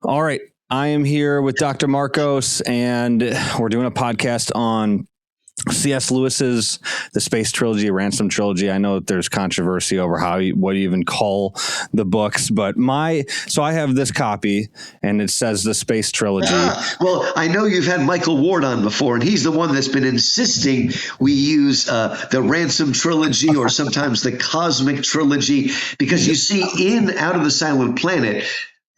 All right. I am here with Dr. Markos, and we're doing a podcast on C.S. Lewis's The Space Trilogy, Ransom Trilogy. I know that there's controversy over what you even call the books, but so I have this copy, and it says The Space Trilogy. Well, I know you've had Michael Ward on before, and he's the one that's been insisting we use the Ransom Trilogy or sometimes the Cosmic Trilogy, because you see in Out of the Silent Planet,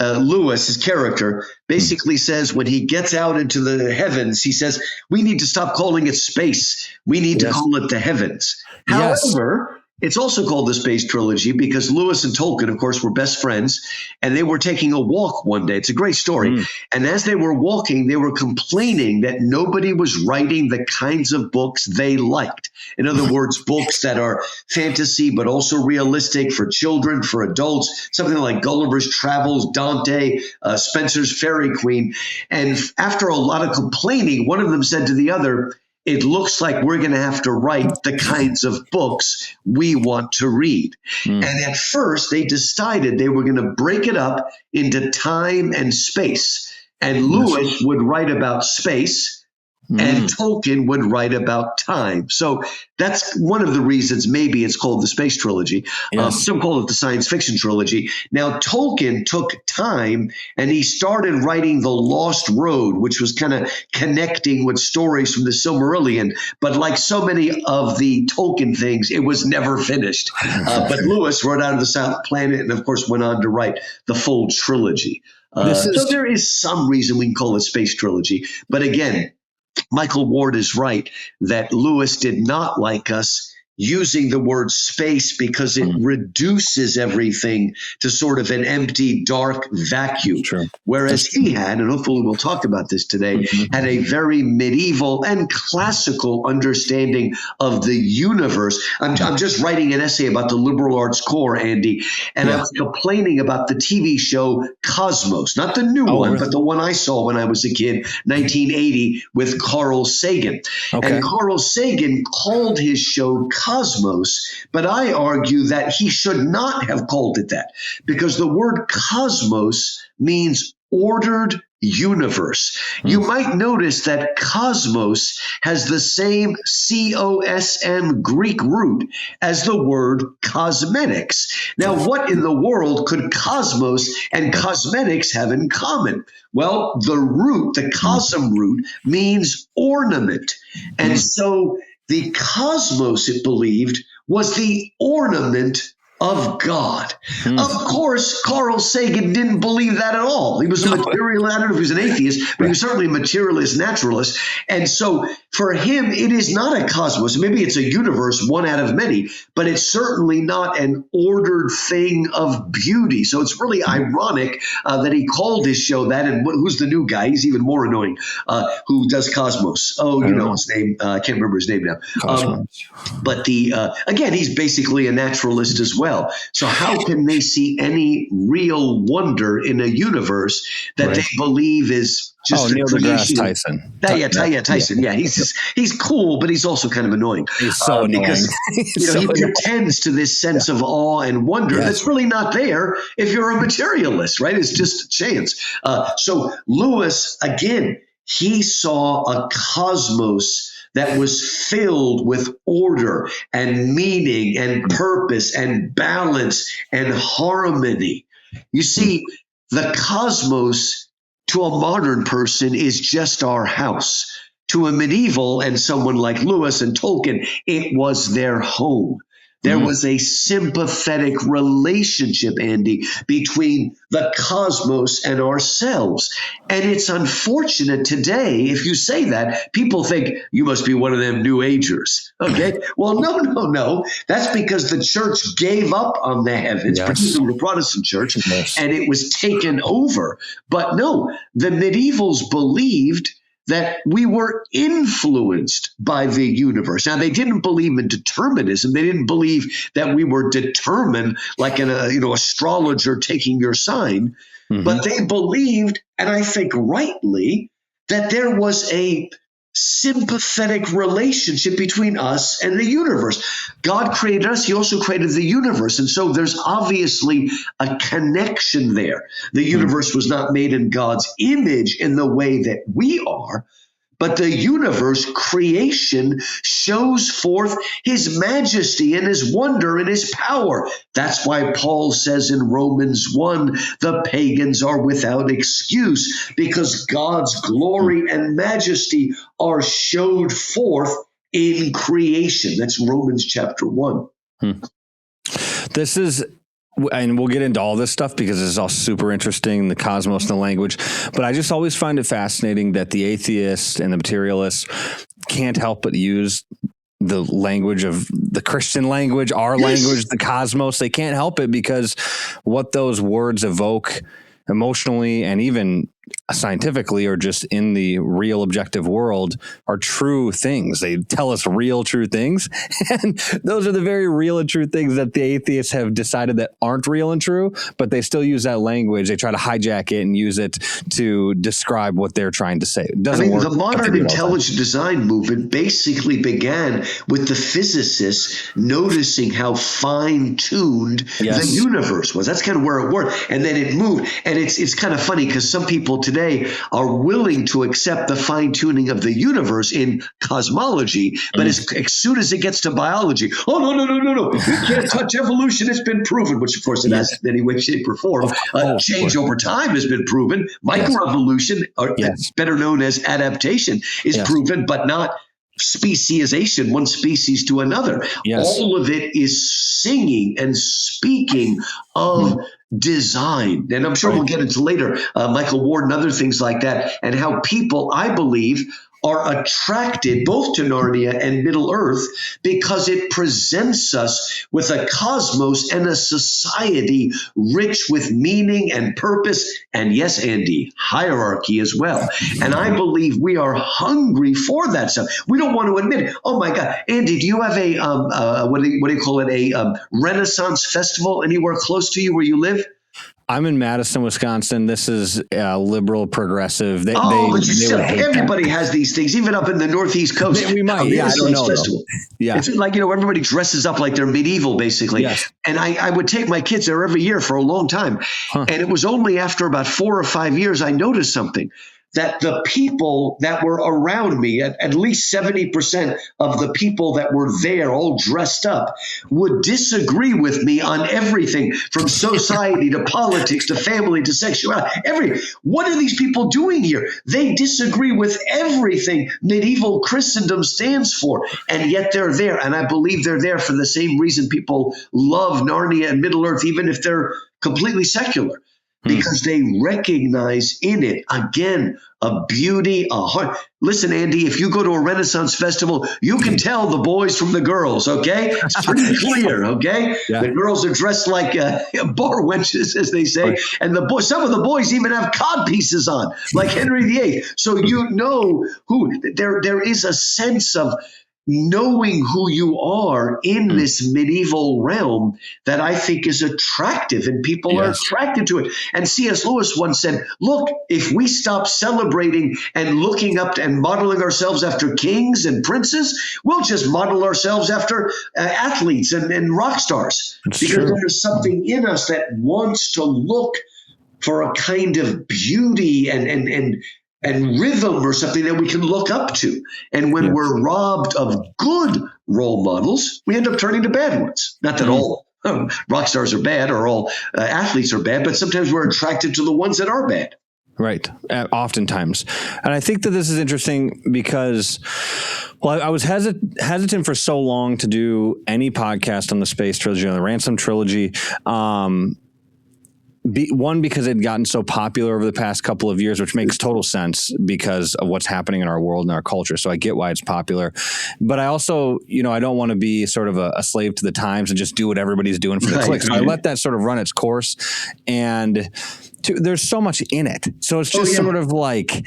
Lewis, his character, basically says when he gets out into the heavens, he says, we need to stop calling it space. We need to call it the heavens. However, it's also called the Space Trilogy because Lewis and Tolkien, of course, were best friends, and they were taking a walk one day. It's a great story. And as they were walking, they were complaining that nobody was writing the kinds of books they liked. In other words, books that are fantasy, but also realistic for children, for adults, something like Gulliver's Travels, Dante, Spenser's Fairy Queen. And after a lot of complaining, one of them said to the other, it looks like we're going to have to write the kinds of books we want to read. And at first, they decided they were going to break it up into time and space. And Lewis would write about space, and Tolkien would write about time. So that's one of the reasons maybe it's called the Space Trilogy. Some call it the Science Fiction Trilogy. Now, Tolkien took time and he started writing The Lost Road, which was kind of connecting with stories from the Silmarillion. But like so many of the Tolkien things, it was never finished. But Lewis wrote Out of the Silent Planet and, of course, went on to write the full trilogy. So there is some reason we can call it Space Trilogy. But again, Michael Ward is right that Lewis did not like us using the word space because it reduces everything to sort of an empty, dark vacuum. Whereas he had, and hopefully we'll talk about this today, had a very medieval and classical understanding of the universe. I'm just writing an essay about the liberal arts core, Andy, and I was complaining about the TV show Cosmos, not the new one, but the one I saw when I was a kid, 1980, with Carl Sagan. And Carl Sagan called his show Cosmos, but I argue that he should not have called it that because the word cosmos means ordered universe. You might notice that cosmos has the same COSM Greek root as the word cosmetics. Now, what in the world could cosmos and cosmetics have in common? Well, the root, the cosm root, means ornament. And so the cosmos, it believed, was the ornament of God. Of course, Carl Sagan didn't believe that at all. He was a materialist. I don't know if he was an atheist, but he was certainly a materialist naturalist. And so for him, it is not a cosmos. Maybe it's a universe, one out of many, but it's certainly not an ordered thing of beauty. So it's really ironic that he called his show that. And who's the new guy? He's even more annoying, who does Cosmos. Oh, you know his name. I can't remember his name now. But again, he's basically a naturalist as well. So how can they see any real wonder in a universe that they believe is just Neil deGrasse Tyson? Tyson. Yeah, he's cool, but he's also kind of annoying. He's so annoying. Because he pretends to this sense of awe and wonder that's really not there if you're a materialist, right? It's just chance. So Lewis, again, he saw a cosmos that was filled with order and meaning and purpose and balance and harmony. You see, the cosmos to a modern person is just our house. To a medieval and someone like Lewis and Tolkien, it was their home. There was a sympathetic relationship, Andy, between the cosmos and ourselves. And it's unfortunate today, if you say that, people think you must be one of them New Agers. Okay? Well, no. That's because the church gave up on the heavens, particularly the Protestant church, and it was taken over. But no, the medievals believed that we were influenced by the universe. Now, they didn't believe in determinism. They didn't believe that we were determined like an astrologer taking your sign. But they believed, and I think rightly, that there was a sympathetic relationship between us and the universe. God created us. He also created the universe. And so there's obviously a connection there. The universe was not made in God's image in the way that we are, but the universe, creation, shows forth his majesty and his wonder and his power. That's why Paul says in Romans 1, the pagans are without excuse, because God's glory and majesty are showed forth in creation. That's Romans chapter 1. This is, and we'll get into all this stuff because it's all super interesting, the cosmos and the language. But I just always find it fascinating that the atheist and the materialist can't help but use the language of the Christian language, our language, the cosmos. They can't help it because what those words evoke emotionally and even scientifically, or just in the real objective world, are true things. They tell us real, true things. And those are the very real and true things that the atheists have decided that aren't real and true, but they still use that language. They try to hijack it and use it to describe what they're trying to say. It doesn't work. The modern intelligent design movement basically began with the physicists noticing how fine-tuned the universe was. That's kind of where it worked. And then it moved. And it's kind of funny because some people today are willing to accept the fine-tuning of the universe in cosmology, but as soon as it gets to biology, no, you can't touch evolution, it's been proven, which of course it hasn't in any way, shape, or form. Change over time has been proven. Microevolution, or better known as adaptation, is proven, but not speciation, one species to another. All of it is singing and speaking of design. And I'm sure we'll get into later Michael Ward and other things like that, and how people, I believe, are attracted both to Narnia and Middle Earth because it presents us with a cosmos and a society rich with meaning and purpose, and yes, Andy, hierarchy as well. And I believe we are hungry for that stuff. We don't want to admit it. Oh my God, Andy, do you have a what do you call it? A Renaissance festival anywhere close to you where you live? I'm in Madison, Wisconsin. This is liberal, progressive. Everybody has these things, even up in the Northeast Coast. We might, I don't know. Festival. Yeah, it's like, everybody dresses up like they're medieval, basically. Yes. And I would take my kids there every year for a long time. And it was only after about 4 or 5 years I noticed something. That the people that were around me, at least 70% of the people that were there all dressed up, would disagree with me on everything from society to politics to family to sexuality. What are these people doing here? They disagree with everything medieval Christendom stands for, and yet they're there. And I believe they're there for the same reason people love Narnia and Middle Earth, even if they're completely secular. Because they recognize in it, again, a beauty, a heart. Listen, Andy, if you go to a Renaissance festival, you can tell the boys from the girls, okay? It's pretty clear, okay? Yeah. The girls are dressed like bar wenches, as they say. Right. And some of the boys even have cod pieces on, like Henry VIII. So you know who, there is a sense of knowing who you are in this medieval realm that I think is attractive, and people are attracted to it. And C.S. Lewis once said, look, if we stop celebrating and looking up and modeling ourselves after kings and princes, we'll just model ourselves after athletes and rock stars. That's because there's something in us that wants to look for a kind of beauty and rhythm or something that we can look up to. And when we're robbed of good role models, we end up turning to bad ones. Not that all rock stars are bad or all athletes are bad, but sometimes we're attracted to the ones that are bad. Right. Oftentimes. And I think that this is interesting because, I was hesitant for so long to do any podcast on the Space Trilogy, on the Ransom Trilogy. One, because it had gotten so popular over the past couple of years, which makes total sense because of what's happening in our world and our culture. So I get why it's popular. But I also, I don't want to be sort of a slave to the times and just do what everybody's doing for the clicks. So I let that sort of run its course. And there's so much in it. So it's just sort of like,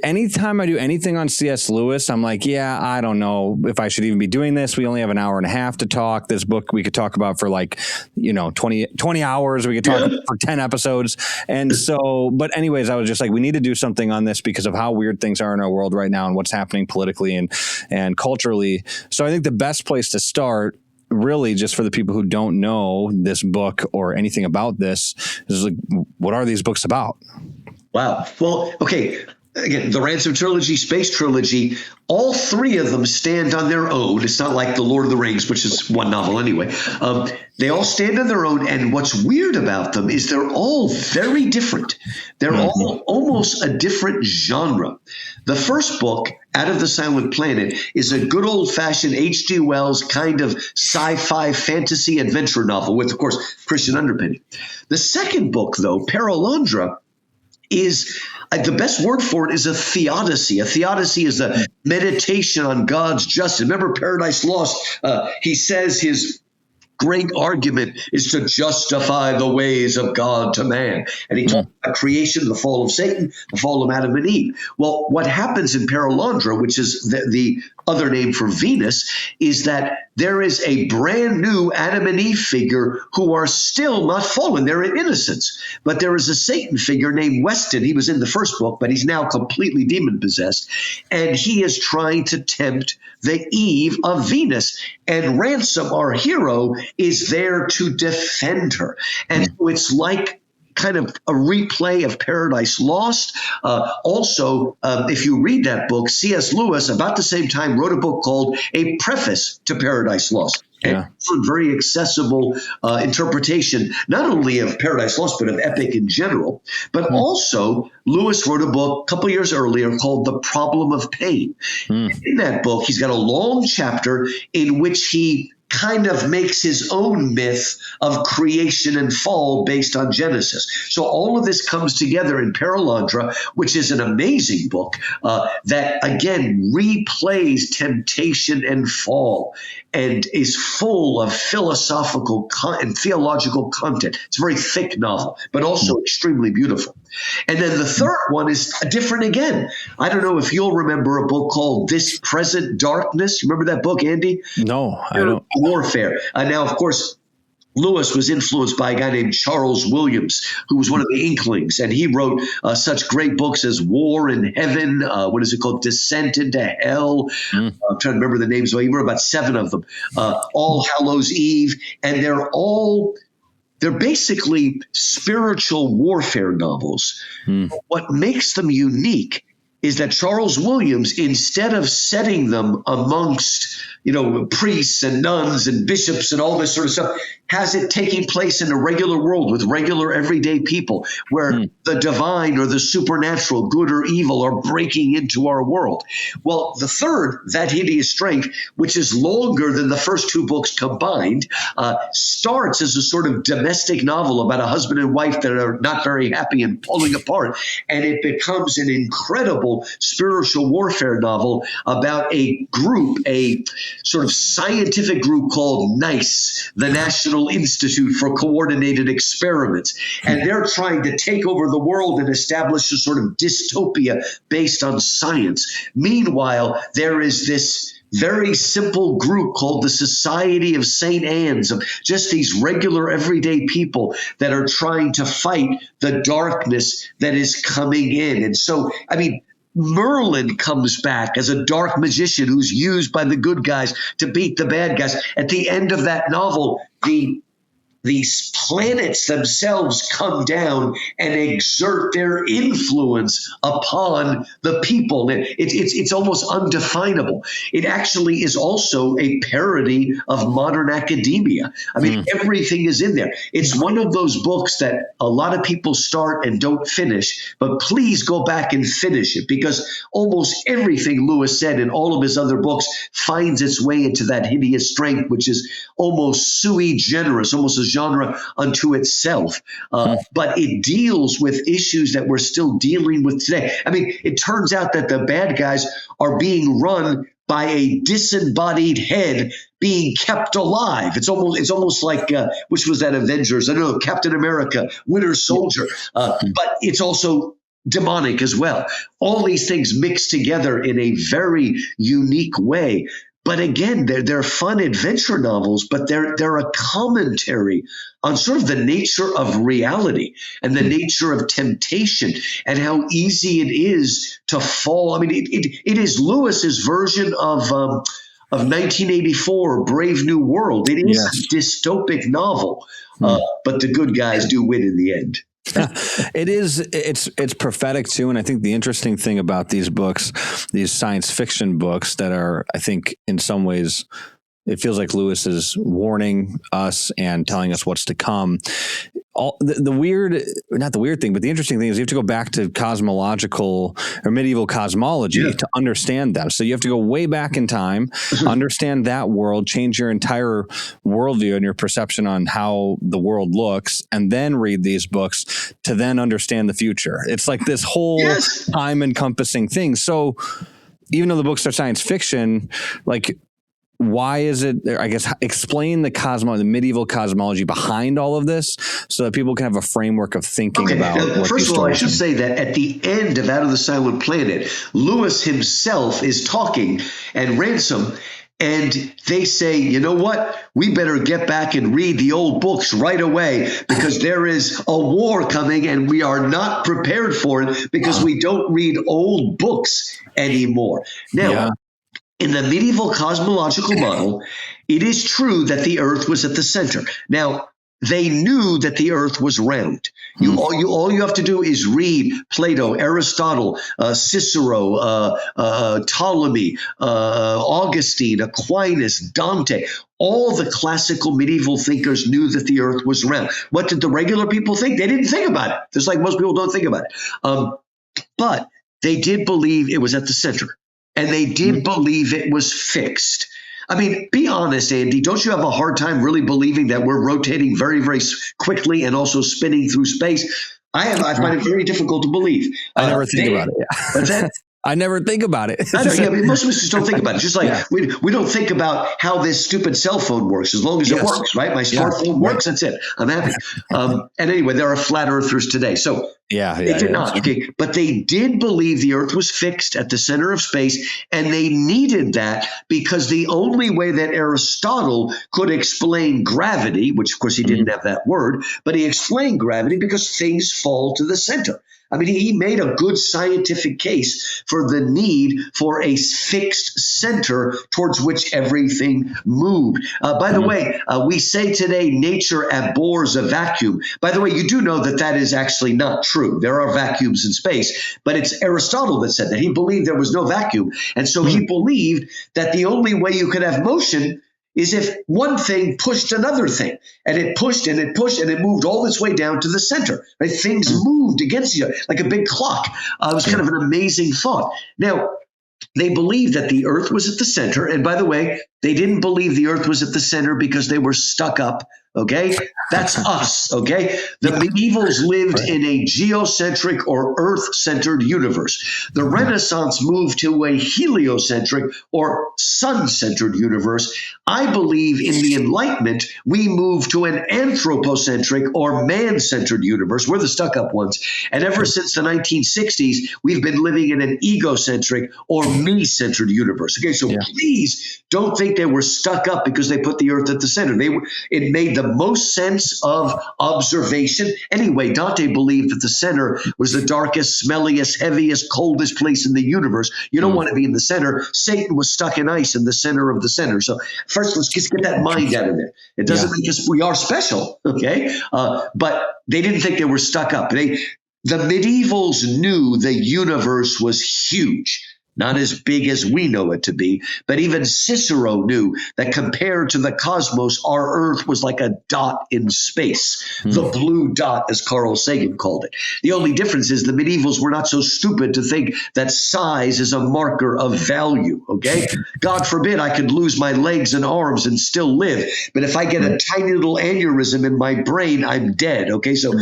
anytime I do anything on C.S. Lewis, I'm like, yeah, I don't know if I should even be doing this. We only have an hour and a half to talk. This book we could talk about for 20 hours. We could talk for 10 episodes. And so, but anyways, I was just like, we need to do something on this because of how weird things are in our world right now and what's happening politically and culturally. So I think the best place to start, really, just for the people who don't know this book or anything about this, is like, what are these books about? Wow. Well, okay. Again, the Ransom Trilogy, Space Trilogy, all three of them stand on their own. It's not like The Lord of the Rings, which is one novel anyway. They all stand on their own, and what's weird about them is they're all very different. They're all almost a different genre. The first book, Out of the Silent Planet, is a good old-fashioned H.G. Wells kind of sci-fi fantasy adventure novel with, of course, Christian underpinning. The second book, though, Paralandra, is the best word for it is a theodicy. A theodicy is a meditation on God's justice. Remember Paradise Lost? He says his great argument is to justify the ways of God to man. And he talks about creation, the fall of Satan, the fall of Adam and Eve. Well, what happens in Paralandra, which is the other name for Venus, is that there is a brand new Adam and Eve figure who are still not fallen. They're in innocence. But there is a Satan figure named Weston. He was in the first book, but he's now completely demon-possessed. And he is trying to tempt the Eve of Venus. And Ransom, our hero, is there to defend her. And so it's like kind of a replay of Paradise Lost. Also, if you read that book, C.S. Lewis, about the same time, wrote a book called A Preface to Paradise Lost. Yeah. And very accessible interpretation, not only of Paradise Lost, but of epic in general. But also, Lewis wrote a book a couple years earlier called The Problem of Pain. In that book, he's got a long chapter in which he kind of makes his own myth of creation and fall based on Genesis. So all of this comes together in Paralandra, which is an amazing book that, again, replays temptation and fall and is full of philosophical and theological content. It's a very thick novel, but also extremely beautiful. And then the third one is different again. I don't know if you'll remember a book called This Present Darkness. You remember that book, Andy? No, I don't. Warfare. Now, of course, Lewis was influenced by a guy named Charles Williams, who was one of the Inklings, and he wrote such great books as War in Heaven, what is it called, Descent into Hell. I'm trying to remember the names. He wrote about 7 of them. All Hallows Eve, and they're basically spiritual warfare novels. What makes them unique is that Charles Williams, instead of setting them amongst, priests and nuns and bishops and all this sort of stuff, has it taking place in the regular world with regular everyday people where the divine or the supernatural, good or evil, are breaking into our world. Well, the third, That Hideous Strength, which is longer than the first 2 books combined, starts as a sort of domestic novel about a husband and wife that are not very happy and pulling apart. And it becomes an incredible spiritual warfare novel about a group, a sort of scientific group called NICE, the National Institute for Coordinated Experiments. And they're trying to take over the world and establish a sort of dystopia based on science. Meanwhile, there is this very simple group called the Society of St. Anne's, of just these regular everyday people that are trying to fight the darkness that is coming in. And so, Merlin comes back as a dark magician who's used by the good guys to beat the bad guys. At the end of that novel, these planets themselves come down and exert their influence upon the people. It's almost undefinable. It actually is also a parody of modern academia. Everything is in there. It's one of those books that a lot of people start and don't finish, but please go back and finish it, because almost everything Lewis said in all of his other books finds its way into That Hideous Strength, which is almost sui generis, almost a genre unto itself. But it deals with issues that we're still dealing with today. It turns out that the bad guys are being run by a disembodied head being kept alive. It's almost like, which was that Avengers? I don't know, Captain America, Winter Soldier. But it's also demonic as well. All these things mixed together in a very unique way. But again, they're fun adventure novels, but they're a commentary on sort of the nature of reality and the nature of temptation and how easy it is to fall. I mean, it is Lewis's version of 1984, Brave New World. It is a dystopic novel, but the good guys do win in the end. It's prophetic too. And I think the interesting thing about these books, these science fiction books that are, I think in some ways, it feels like Lewis is warning us and telling us what's to come. The weird, not the weird thing, but the interesting thing is you have to go back to cosmological or medieval cosmology to understand them. So you have to go way back in time, understand that world, change your entire worldview and your perception on how the world looks, and then read these books to then understand the future. It's like this whole time encompassing thing. So even though the books are science fiction, like, why is it, I guess, explain the medieval cosmology behind all of this so that people can have a framework of thinking about what first of all, I should say that at the end of Out of the Silent Planet, Lewis himself is talking and Ransom, and they say, you know what? We better get back and read the old books right away because there is a war coming and we are not prepared for it because we don't read old books anymore. Now, in the medieval cosmological model, it is true that the Earth was at the center. Now, they knew that the Earth was round. All you have to do is read Plato, Aristotle, Cicero, Ptolemy, Augustine, Aquinas, Dante. All the classical medieval thinkers knew that the Earth was round. What did the regular people think? They didn't think about it, just like most people don't think about it. But they did believe it was at the center. And they did believe it was fixed. I mean, be honest, Andy, don't you have a hard time really believing that we're rotating very, very quickly and also spinning through space? I find it very difficult to believe. I never think about it. What's that? I never think about it. I mean, most of us just don't think about it. Just like we don't think about how this stupid cell phone works, as long as it works, right? My smartphone works, that's it. I'm happy. And anyway, there are flat earthers today. So they did not. Okay. But they did believe the Earth was fixed at the center of space, and they needed that because the only way that Aristotle could explain gravity, which of course he didn't have that word, but he explained gravity because things fall to the center. I mean, he made a good scientific case for the need for a fixed center towards which everything moved. By the way, we say today nature abhors a vacuum. By the way, you do know that that is actually not true. There are vacuums in space, but it's Aristotle that said that. He believed there was no vacuum. And so he believed that the only way you could have motion is if one thing pushed another thing, and it pushed and it pushed and it moved all its way down to the center. Right? Things moved against each other like a big clock. It was kind of an amazing thought. Now, they believed that the Earth was at the center. And by the way, they didn't believe the Earth was at the center because they were stuck up. Okay, that's us. Okay, the medievals lived in a geocentric or Earth-centered universe. The Renaissance moved to a heliocentric or sun-centered universe. I believe in the Enlightenment, we moved to an anthropocentric or man-centered universe. We're the stuck-up ones. And ever since the 1960s, we've been living in an egocentric or me-centered universe. Okay, so please don't think they were stuck up because they put the Earth at the center. It made the most sense of observation. Anyway, Dante believed that the center was the darkest, smelliest, heaviest, coldest place in the universe. You don't want to be in the center. Satan was stuck in ice in the center of the center. So first, let's just get that mind out of there. It doesn't make us, we are special, okay? But they didn't think they were stuck up. The medievals knew the universe was huge. Not as big as we know it to be, but even Cicero knew that compared to the cosmos, our Earth was like a dot in space, the blue dot, as Carl Sagan called it. The only difference is the medievals were not so stupid to think that size is a marker of value, okay? God forbid I could lose my legs and arms and still live, but if I get a tiny little aneurysm in my brain, I'm dead, okay? So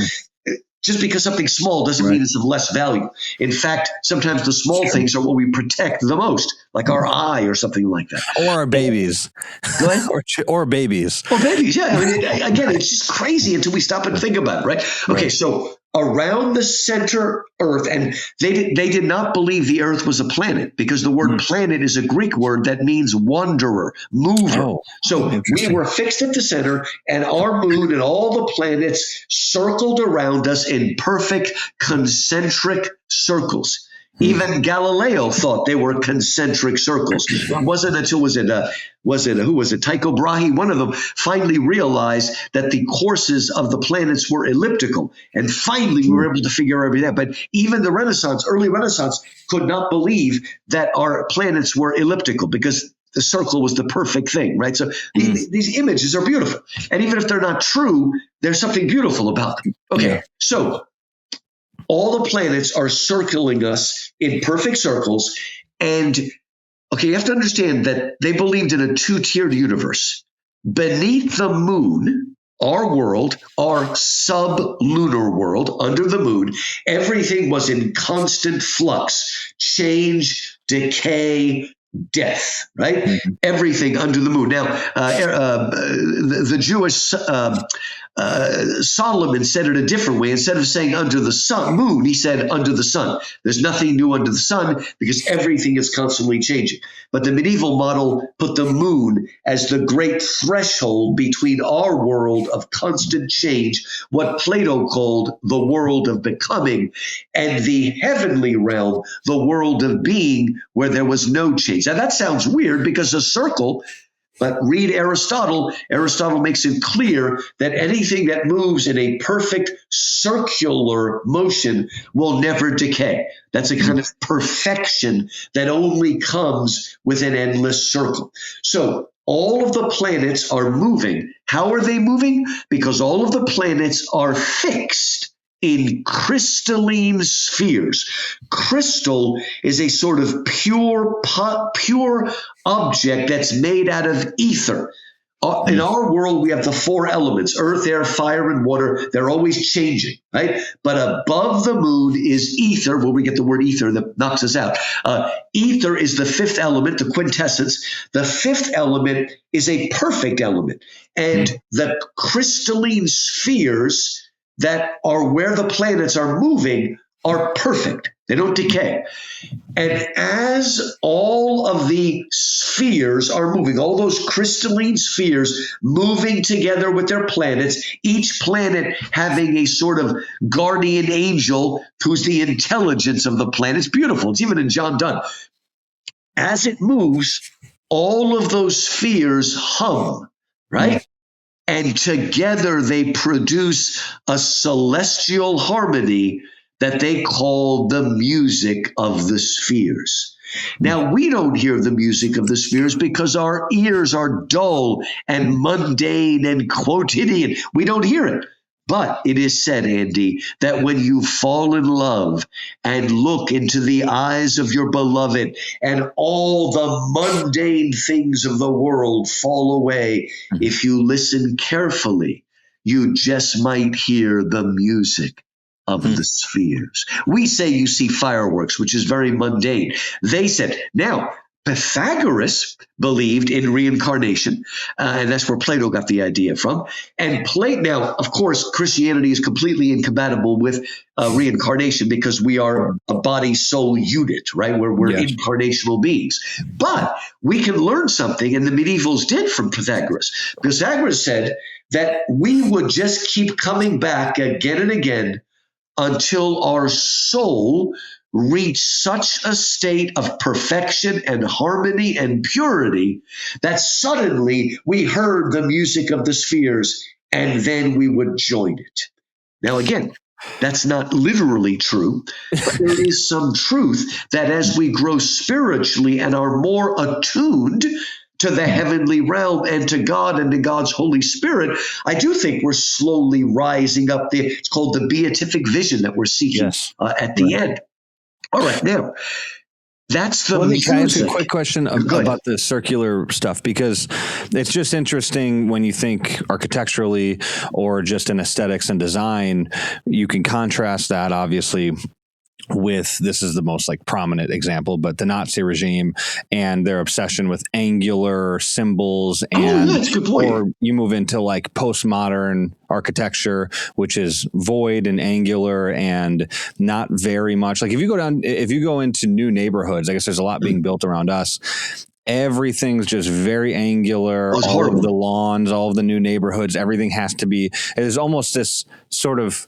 just because something's small doesn't mean it's of less value. In fact, sometimes the small things are what we protect the most, like our eye or something like that. Or our babies. Go ahead. or babies. Or babies, yeah. I mean, again, it's just crazy until we stop and think about it, right? Okay, so around the center Earth, and they did not believe the Earth was a planet, because the word planet is a Greek word that means wanderer, mover. So we were fixed at the center, and our moon and all the planets circled around us in perfect concentric circles. Even Galileo thought they were concentric circles. It wasn't until Tycho Brahe? One of them finally realized that the courses of the planets were elliptical, and finally we were able to figure everything out. But even the Renaissance, early Renaissance, could not believe that our planets were elliptical, because the circle was the perfect thing, right? So these images are beautiful, and even if they're not true, there's something beautiful about them. Okay, so all the planets are circling us in perfect circles. And okay, you have to understand that they believed in a two-tiered universe. Beneath the moon, our world, our sublunar world under the moon, everything was in constant flux, change, decay, death, right? Everything under the moon. Now, the Jewish Solomon said it a different way. Instead of saying under the moon, he said under the sun. There's nothing new under the sun, because everything is constantly changing. But the medieval model put the moon as the great threshold between our world of constant change, what Plato called the world of becoming, and the heavenly realm, the world of being, where there was no change. Now that sounds weird, because a circle, but read Aristotle. Aristotle makes it clear that anything that moves in a perfect circular motion will never decay. That's a kind of perfection that only comes with an endless circle. So all of the planets are moving. How are they moving? Because all of the planets are fixed in crystalline spheres. Crystal is a sort of pure object that's made out of ether. In our world, we have the four elements: earth, air, fire, and water. They're always changing, right? But above the moon is ether, where we get the word ether that knocks us out. Ether is the fifth element, the quintessence. The fifth element is a perfect element. And the crystalline spheres that are where the planets are moving are perfect. They don't decay. And as all of the spheres are moving, all those crystalline spheres moving together with their planets, each planet having a sort of guardian angel who's the intelligence of the planet. It's beautiful. It's even in John Donne. As it moves, all of those spheres hum, right? And together they produce a celestial harmony that they call the music of the spheres. Now, we don't hear the music of the spheres because our ears are dull and mundane and quotidian. We don't hear it. But it is said, Andy, that when you fall in love and look into the eyes of your beloved and all the mundane things of the world fall away, if you listen carefully, you just might hear the music of the spheres. We say you see fireworks, which is very mundane. They said, now, Pythagoras believed in reincarnation, and that's where Plato got the idea from. And now, of course, Christianity is completely incompatible with reincarnation, because we are a body-soul unit, right? We're incarnational beings. But we can learn something, and the medievals did, from Pythagoras. Pythagoras said that we would just keep coming back again and again until our soul reach such a state of perfection and harmony and purity that suddenly we heard the music of the spheres, and then we would join it. Now, again, that's not literally true, but there is some truth that as we grow spiritually and are more attuned to the heavenly realm and to God and to God's Holy Spirit, I do think we're slowly rising up there. It's called the beatific vision that we're seeking at the end. All right, now, that's the music. Can I ask you a quick question about the circular stuff? Because it's just interesting when you think architecturally or just in aesthetics and design. You can contrast that, obviously, with, this is the most like prominent example, but the Nazi regime and their obsession with angular symbols. And that's a good point. Or you move into like postmodern architecture, which is void and angular and not very much. Like if you go into new neighborhoods, I guess there's a lot being built around us. Everything's just very angular. All of the lawns, all of the new neighborhoods, everything has to be, there's almost this sort of,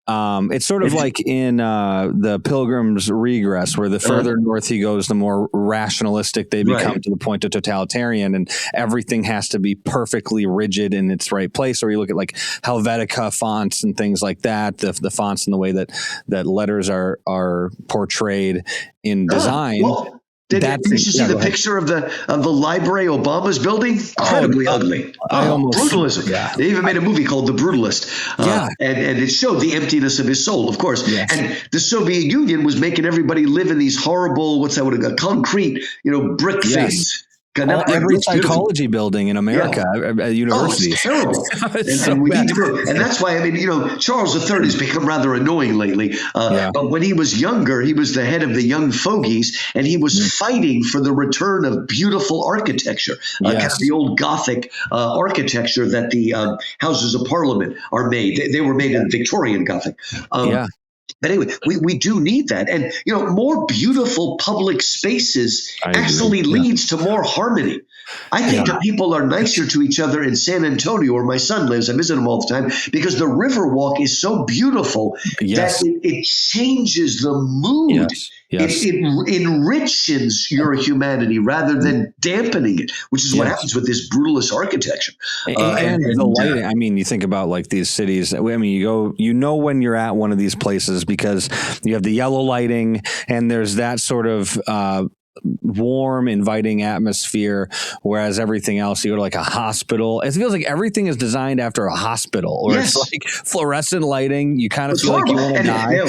it's sort of like in the Pilgrim's Regress, where the further north he goes, the more rationalistic they become to the point of totalitarian, and everything has to be perfectly rigid in its right place. Or you look at like Helvetica fonts and things like that, the fonts and the way that letters are portrayed in design. Did you see the picture of the library Obama's building? Incredibly ugly. Brutalism. Yeah. They even made a movie called The Brutalist. And it showed the emptiness of his soul, of course. Yes. And the Soviet Union was making everybody live in these horrible, concrete, brick things. Every psychology building in America at universities. It's terrible. And that's why, Charles III has become rather annoying lately. But when he was younger, he was the head of the Young Fogies, and he was fighting for the return of beautiful architecture, kind of the old Gothic architecture that the Houses of Parliament are made. They were made in Victorian Gothic. But anyway, we do need that. And, more beautiful public spaces actually leads to more harmony. I think that people are nicer to each other in San Antonio, where my son lives. I visit him all the time, because the Riverwalk is so beautiful that it changes the mood. It enriches your humanity rather than dampening it, which is what happens with this brutalist architecture. And the lighting. You think about like these cities. You go, when you're at one of these places because you have the yellow lighting and there's that sort of warm, inviting atmosphere, whereas everything else, you go to like a hospital, it feels like everything is designed after a hospital, or it's like fluorescent lighting. You kind of feel like you want to die.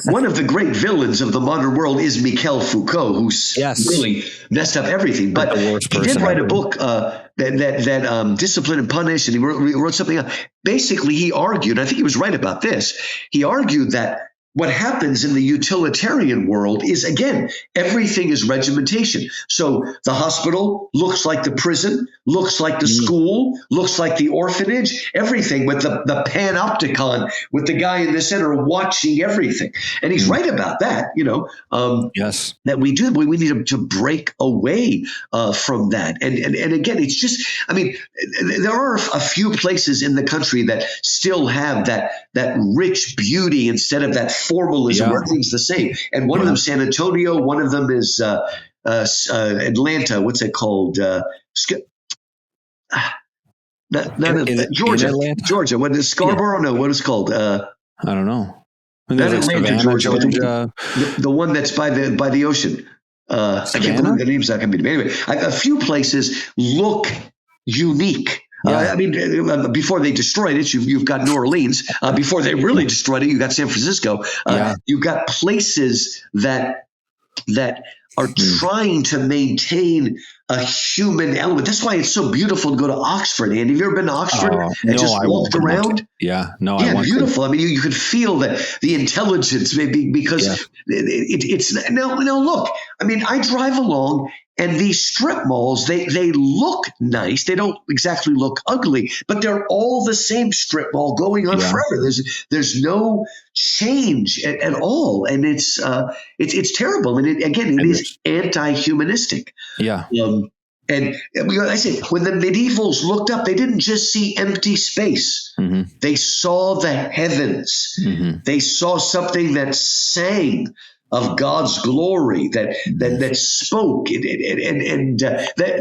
One of the great villains of the modern world is Michel Foucault, who's really messed up everything. But he did write a book that Discipline and Punish, and he wrote something else. Basically, he argued, I think he was right about this, he argued that what happens in the utilitarian world is, again, everything is regimentation. So the hospital looks like the prison, looks like the school, looks like the orphanage, everything with the panopticon, with the guy in the center watching everything. And he's right about that, that we need to break away from that. And again, it's just, there are a few places in the country that still have that rich beauty instead of that formalism where everything's the same. And one of them is San Antonio. One of them is Atlanta. What's it called? Georgia. Georgia. What is Scarborough? No, what is it called? I don't know. Not Atlanta, Georgia. The one that's by the ocean. I can't believe the name's not coming to me. Anyway, a few places look unique. Before they destroyed it, you've got New Orleans. Before they really destroyed it, you got San Francisco. You've got places that are trying to maintain a human element. That's why it's so beautiful to go to Oxford. Andy, have you ever been to Oxford and just walked around? Beautiful. You could feel the intelligence, maybe because it's now. Look, I drive along. And these strip malls, they look nice. They don't exactly look ugly, but they're all the same strip mall going on forever. There's no change at all, and it's terrible. And it is anti-humanistic. And I say, when the medievals looked up, they didn't just see empty space. They saw the heavens. They saw something that sang of God's glory, that spoke,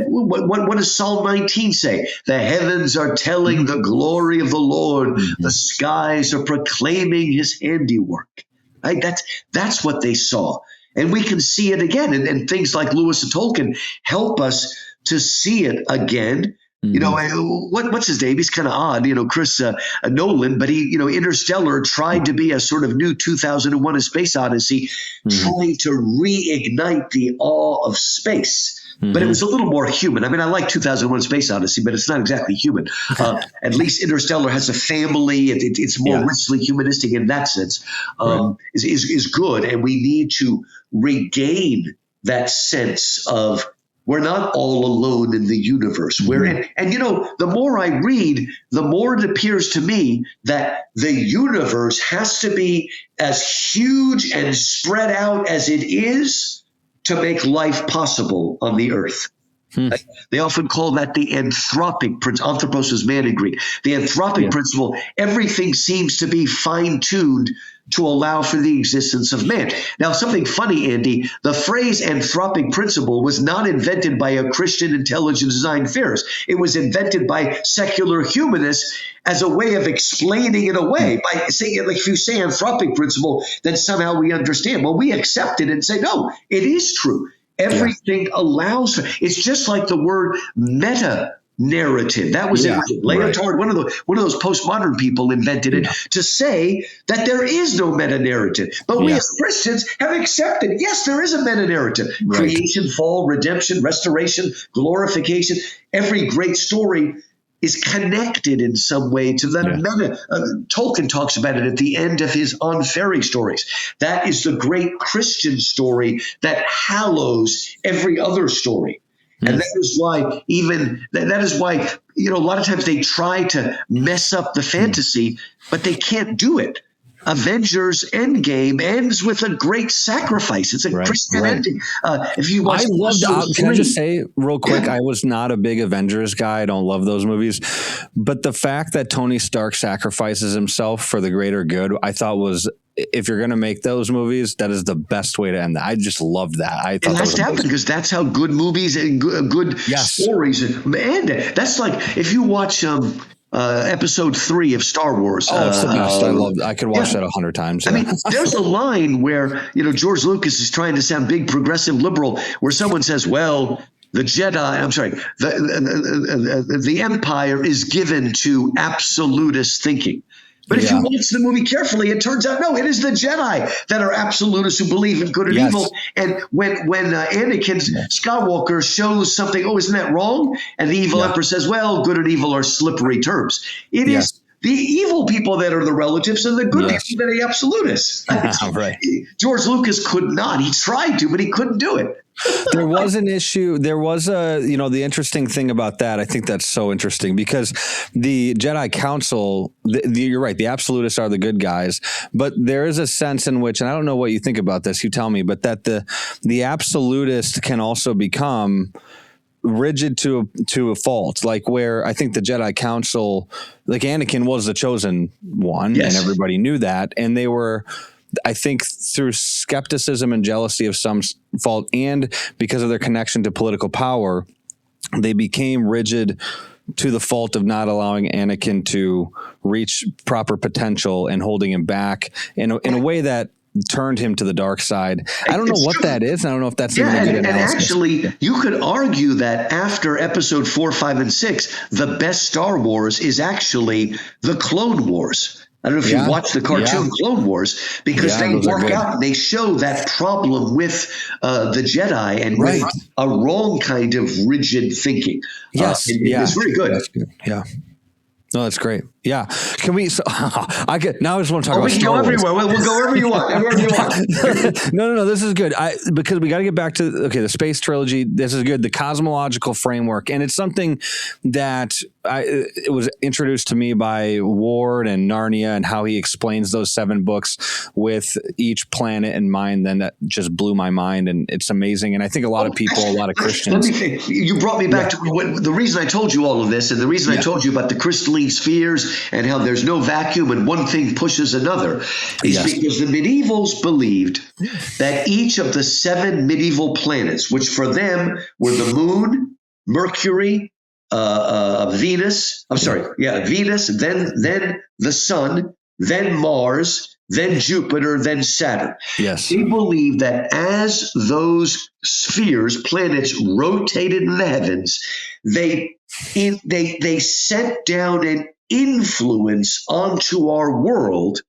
what does Psalm 19 say? The heavens are telling the glory of the Lord, the skies are proclaiming His handiwork. Right? That's what they saw, and we can see it again. And things like Lewis and Tolkien help us to see it again. What's his name? He's kind of odd, Chris Nolan, but he, Interstellar tried to be a sort of new 2001: A Space Odyssey, trying to reignite the awe of space. but it was a little more human. I mean, I like 2001: Space Odyssey, but it's not exactly human. At least Interstellar has a family. It's more richly humanistic in that sense. Is good, and we need to regain that sense of we're not all alone in the universe. We're in, and the more I read, the more it appears to me that the universe has to be as huge and spread out as it is to make life possible on the earth. They often call that the anthropic principle. Anthropos is man in Greek. The anthropic principle, everything seems to be fine-tuned to allow for the existence of man. Now, something funny, Andy, the phrase anthropic principle was not invented by a Christian intelligent design theorist. It was invented by secular humanists as a way of explaining it away by saying, like, if you say anthropic principle, then somehow we understand. Well, we accept it and say, no, it is true. Everything allows for it's just like the word meta narrative. That was it. Leotard, one of those postmodern people, invented it to say that there is no meta narrative. But we as Christians have accepted, yes, there is a meta narrative. Creation, fall, redemption, restoration, glorification. Every great story is connected in some way to that meta. Tolkien talks about it at the end of his On Fairy Stories. That is the great Christian story that hallows every other story. And that is why a lot of times they try to mess up the fantasy, but they can't do it. Avengers Endgame ends with a great sacrifice. It's a Christian ending. If you watch, can I just say real quick? I was not a big Avengers guy. I don't love those movies, but the fact that Tony Stark sacrifices himself for the greater good, I thought was, if you're going to make those movies, that is the best way to end that. I just loved that. I thought it has to happen because that's how good movies and good stories end. That's like if you watch episode 3 of Star Wars. It's the best. I could watch that 100 times. I mean, there's a line where, George Lucas is trying to sound big, progressive, liberal, where someone says, well, the empire is given to absolutist thinking. But if you watch the movie carefully, it turns out, no, it is the Jedi that are absolutists who believe in good and evil. And when Anakin Skywalker shows something, isn't that wrong? And the evil emperor says, well, good and evil are slippery terms. It is the evil people that are the relatives and the good people that are the absolutists. George Lucas could not. He tried to, but he couldn't do it. There was an issue. There was the interesting thing about that. I think that's so interesting because the Jedi Council, you're right. The absolutists are the good guys, but there is a sense in which, and I don't know what you think about this, you tell me, but that the absolutist can also become rigid to a fault, like where I think the Jedi Council, like Anakin was the chosen one and everybody knew that. And they were, I think, through skepticism and jealousy of some fault and because of their connection to political power, they became rigid to the fault of not allowing Anakin to reach proper potential and holding him back in a way that turned him to the dark side. I don't know what that is. I don't know if that's even a good analysis. And actually, you could argue that after episode 4, 5, and 6, the best Star Wars is actually the Clone Wars. I don't know if you watched the cartoon Clone Wars, because they work out and they show that problem with the Jedi and with a wrong kind of rigid thinking. It's very good. That's good. Yeah. No, that's great. Yeah. Can we, now I just want to talk about Star Wars. We can go everywhere. We'll go wherever you want. Wherever you want. No. This is good. Because we got to get back to, the space trilogy. This is good. The cosmological framework. And it's something that it was introduced to me by Ward and Narnia and how he explains those 7 books with each planet in mind. Then that just blew my mind. And it's amazing. And I think a lot of people, a lot of Christians. Let me say, you brought me back to the reason I told you all of this, and the reason I told you about the crystalline spheres and how there's no vacuum and one thing pushes another is because the medievals believed that each of the 7 medieval planets, which for them were the moon, Mercury, Venus, then the sun, then Mars, then Jupiter, then Saturn. Yes. They believe that as those spheres, planets rotated in the heavens, they sent down an influence onto our world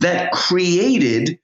that created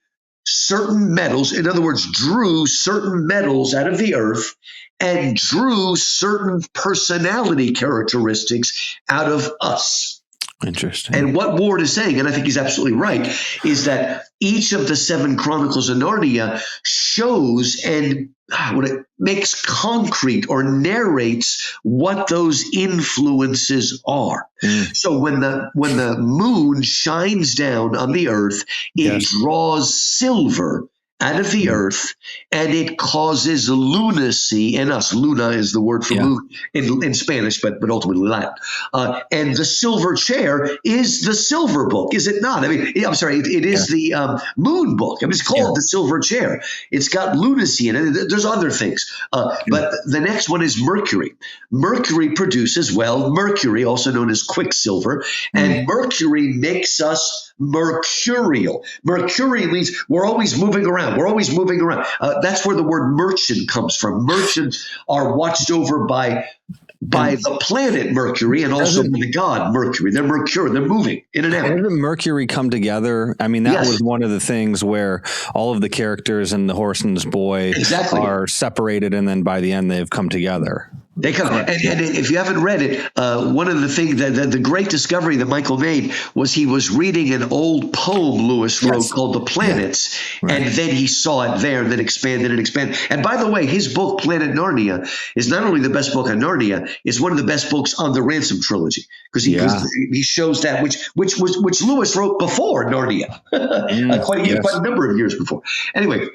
certain metals, in other words, drew certain metals out of the earth and drew certain personality characteristics out of us. Interesting. And what Ward is saying, and I think he's absolutely right, is that each of the 7 Chronicles of Narnia shows and when it makes concrete or narrates what those influences are. So when the moon shines down on the earth, it draws silver out of the earth, and it causes lunacy in us. Luna is the word for moon in Spanish, but ultimately Latin. And the silver chair is the silver book, is it not? I mean, I'm sorry, it is the moon book. I mean, it's called the silver chair. It's got lunacy in it. There's other things. But the next one is Mercury. Mercury produces, mercury, also known as quicksilver, and Mercury makes us mercurial. Mercury means we're always moving around. We're always moving around. That's where the word merchant comes from. Merchants are watched over by the planet Mercury and also by the god Mercury. They're Mercurial. They're moving in and out. Didn't Mercury come together? I mean, that was one of the things where all of the characters in The Horse and His Boy are separated, and then by the end they've come together. They come, and if you haven't read it, one of the things that the great discovery that Michael made was he was reading an old poem Lewis wrote called The Planets, and then he saw it there, and then expanded and expanded. And by the way, his book Planet Narnia is not only the best book on Narnia, it's one of the best books on the Ransom Trilogy because he shows that which Lewis wrote before Narnia, quite a number of years before. Anyway.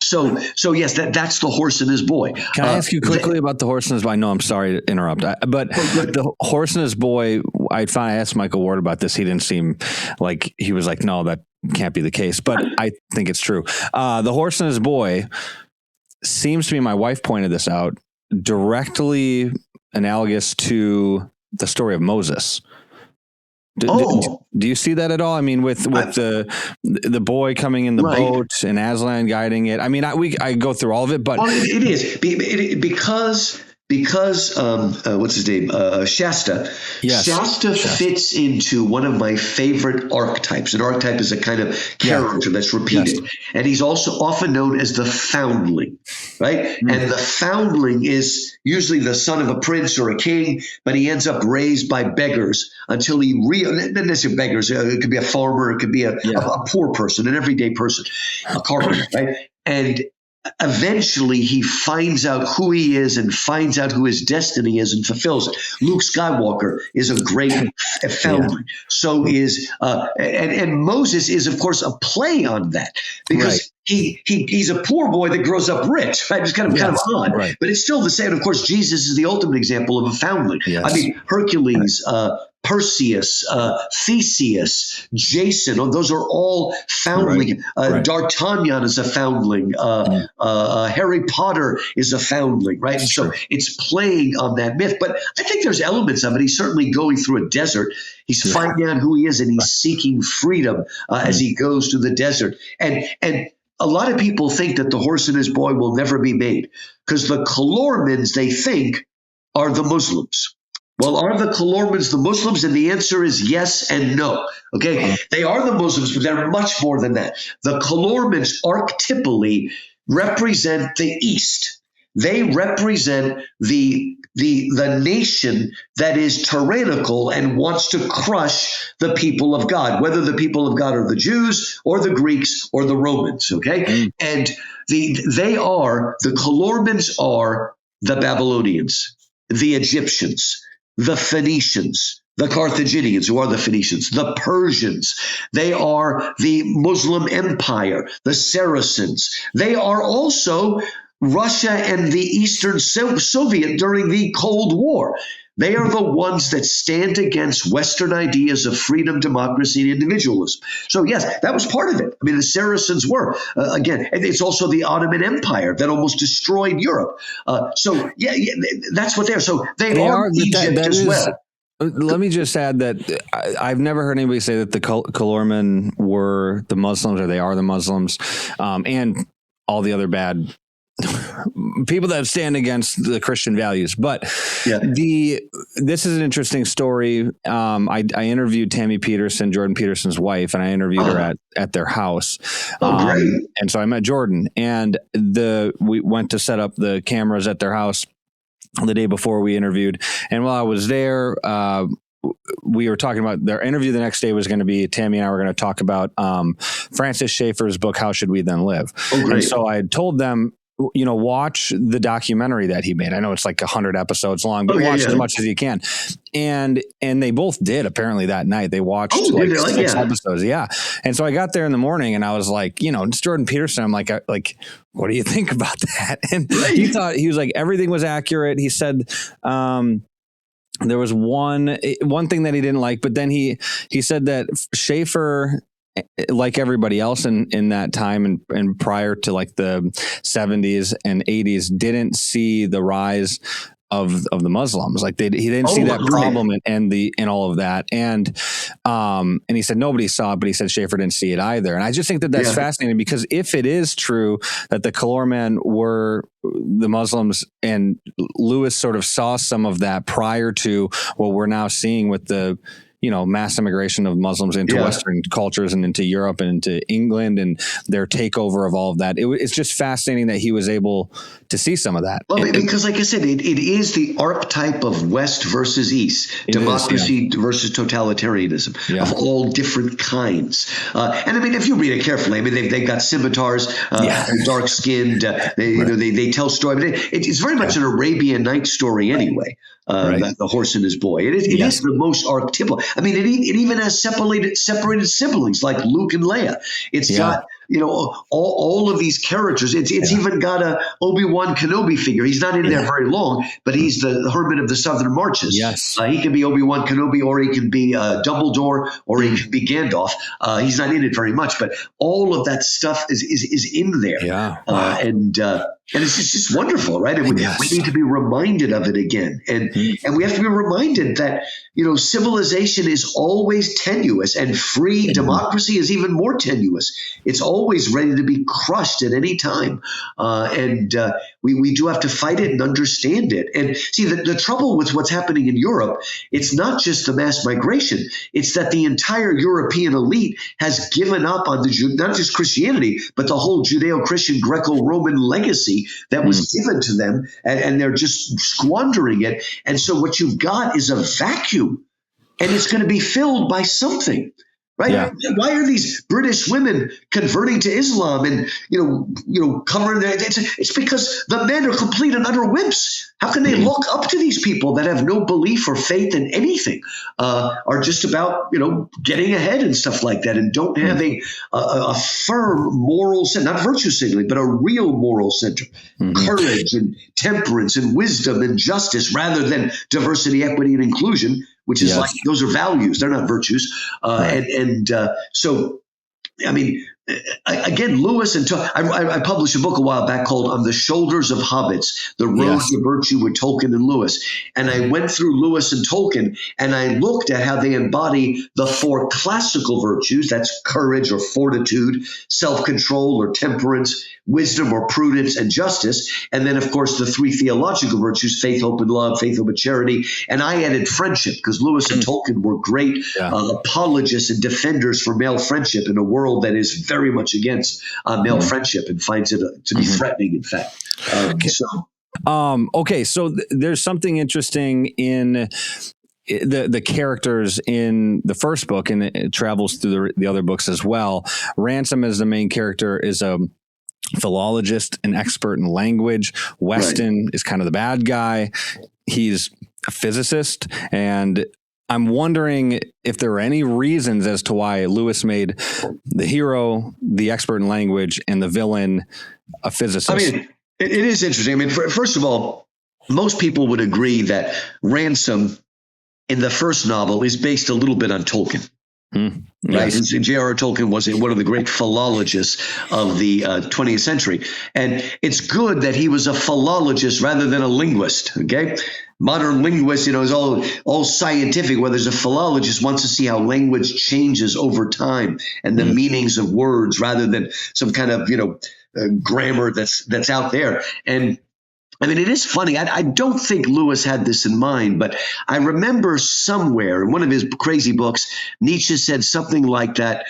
So yes, that's The Horse and His Boy. Can I ask you quickly about The Horse and His Boy? I know I'm sorry to interrupt, but The Horse and His Boy, I asked Michael Ward about this. He didn't seem like he was like, no, that can't be the case, but I think it's true. The Horse and His Boy seems to me, my wife pointed this out, directly analogous to the story of Moses. Do you see that at all? I mean, with the boy coming in the boat and Aslan guiding it. I mean, I go through all of it, but it is because what's his name? Shasta. Yes. Shasta fits into one of my favorite archetypes. An archetype is a kind of character that's repeated. And he's also often known as the foundling, right? And the foundling is usually the son of a prince or a king, but he ends up raised by beggars until not necessarily beggars. It could be a farmer. It could be a poor person, an everyday person, a carpenter, right? And eventually he finds out who he is and finds out who his destiny is and fulfills it. Luke Skywalker is a great foundling. So is and Moses is of course a play on that because he's a poor boy that grows up rich, right? It's kind of odd, but it's still the same. Of course, Jesus is the ultimate example of a foundling. I mean, Hercules, Perseus, Theseus, Jason, those are all foundling. D'Artagnan is a foundling. Harry Potter is a foundling, right? And so it's playing on that myth. But I think there's elements of it. He's certainly going through a desert. He's finding out who he is, and he's seeking freedom as he goes through the desert. And a lot of people think that The Horse and His Boy will never be made because the Calormans, they think, are the Muslims. Well, are the Calormans the Muslims? And the answer is yes and no. Okay, they are the Muslims, but they're much more than that. The Calormans archetypally represent the East. They represent the nation that is tyrannical and wants to crush the people of God, whether the people of God are the Jews or the Greeks or the Romans. Okay, and the Calormans are the Babylonians, the Egyptians, the Phoenicians, the Carthaginians, who are the Phoenicians, the Persians. They are the Muslim Empire, the Saracens. They are also Russia and the Eastern Soviet during the Cold War. They are the ones that stand against Western ideas of freedom, democracy, and individualism. So, yes, that was part of it. I mean, the Saracens were, again, and it's also the Ottoman Empire that almost destroyed Europe. So, that's what they are. So they are Egypt as well. Let me just add that I've never heard anybody say that the Calormen were the Muslims or they are the Muslims, and all the other bad people that stand against the Christian values. But this is an interesting story. I interviewed Tammy Peterson, Jordan Peterson's wife, and I interviewed her at their house. Great. And so I met Jordan, and we went to set up the cameras at their house the day before we interviewed. And while I was there, we were talking about their interview. The next day was going to be, Tammy and I were going to talk about Francis Schaeffer's book, How Should We Then Live? And so I told them, watch the documentary that he made. I know it's like 100 episodes long, but watch as much as you can. And they both did, apparently, that night. They watched six episodes. Yeah. And so I got there in the morning and I was like, it's Jordan Peterson. I'm like, what do you think about that? And he was like, everything was accurate. He said, there was one thing that he didn't like, but then he said that Schaeffer, like everybody else in that time and prior to like the 70s and 80s, didn't see the rise of the Muslims. Like he didn't see that problem and all of that. And he said nobody saw it, but he said Schaeffer didn't see it either. And I just think that that's fascinating, because if it is true that the Calormen were the Muslims, and Lewis sort of saw some of that prior to what we're now seeing with the mass immigration of Muslims into Western cultures and into Europe and into England and their takeover of all of that. It's just fascinating that he was able to see some of that. Well, because like I said, it is the archetype of West versus East, democracy versus totalitarianism of all different kinds. And I mean, if you read it carefully, I mean, they've got scimitars, dark skinned, they tell story. But it's very much an Arabian Nights story anyway. The horse and his boy. It is the most archetypal. I mean, it even has separated siblings like Luke and Leia. It's got all of these characters. It's even got a Obi-Wan Kenobi figure. He's not in there very long, but he's the hermit of the Southern Marches. Yes, he can be Obi-Wan Kenobi, or he can be Dumbledore, or he can be Gandalf. He's not in it very much, but all of that stuff is in there. Yeah, and it's just wonderful, right? And we need to be reminded of it again. And we have to be reminded that, civilization is always tenuous, and free democracy is even more tenuous. It's always ready to be crushed at any time. We do have to fight it and understand it. And see, the trouble with what's happening in Europe, it's not just the mass migration. It's that the entire European elite has given up on not just Christianity, but the whole Judeo-Christian Greco-Roman legacy that was given to them, and they're just squandering it. And so what you've got is a vacuum, and it's going to be filled by something. Right? Yeah. Why are these British women converting to Islam and covering their? It's because the men are complete and utter wimps. How can they look up to these people that have no belief or faith in anything, are just about getting ahead and stuff like that, and don't have a firm moral center, not virtue signaling, but a real moral center, courage and temperance and wisdom and justice, rather than diversity, equity, and inclusion, which is like, those are values. They're not virtues. So, I mean, again, Lewis and I published a book a while back called On the Shoulders of Hobbits, The Road to Virtue with Tolkien and Lewis. And I went through Lewis and Tolkien, and I looked at how they embody the four classical virtues. That's courage or fortitude, self-control or temperance, wisdom or prudence, and justice. And then, of course, the three theological virtues, faith, hope, and love, faith, hope, and charity. And I added friendship, because Lewis and Tolkien were great apologists and defenders for male friendship in a world that is very much against male friendship and finds it to be threatening, in fact. So there's something interesting in the characters in the first book, and it travels through the other books as well. Ransom, as the main character, is a philologist, an expert in language. Weston is kind of the bad guy. He's a physicist, and I'm wondering if there are any reasons as to why Lewis made the hero the expert in language and the villain a physicist. I mean, it is interesting. I mean, first of all, most people would agree that Ransom in the first novel is based a little bit on Tolkien. Right. Yes. And J.R.R. Tolkien was one of the great philologists of the 20th century. And it's good that he was a philologist rather than a linguist. Okay. Modern linguist, is all scientific, where there's a philologist wants to see how language changes over time and the meanings of words, rather than some kind of, grammar that's out there. And I mean, it is funny. I don't think Lewis had this in mind, but I remember somewhere in one of his crazy books, Nietzsche said something like that.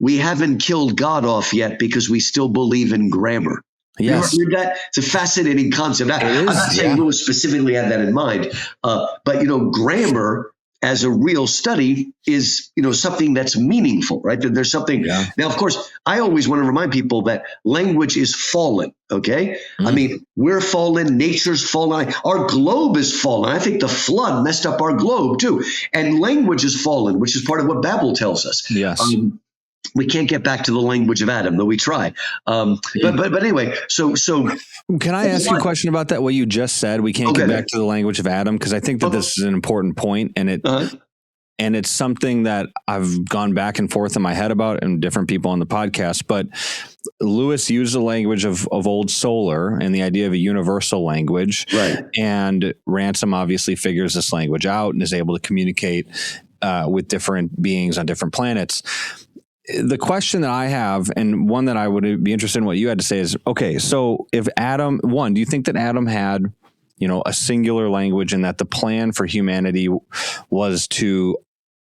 We haven't killed God off yet because we still believe in grammar. Yes. You ever heard that? It's a fascinating concept. I'm not saying Lewis specifically had that in mind, but, grammar as a real study is, something that's meaningful, right? That there's something. Yeah. Now, of course, I always want to remind people that language is fallen, okay? I mean, we're fallen, nature's fallen, our globe is fallen. I think the flood messed up our globe too. And language is fallen, which is part of what Babel tells us. Yes. We can't get back to the language of Adam, though we try. But anyway, so can I ask you a question about that? What you just said, we can't get back to the language of Adam, because I think that this is an important point, and it's something that I've gone back and forth in my head about, and different people on the podcast. But Lewis used the language of old solar and the idea of a universal language, right? And Ransom obviously figures this language out and is able to communicate with different beings on different planets. The question that I have, and one that I would be interested in what you had to say, is, okay, so if Adam, do you think that Adam had, a singular language, and that the plan for humanity was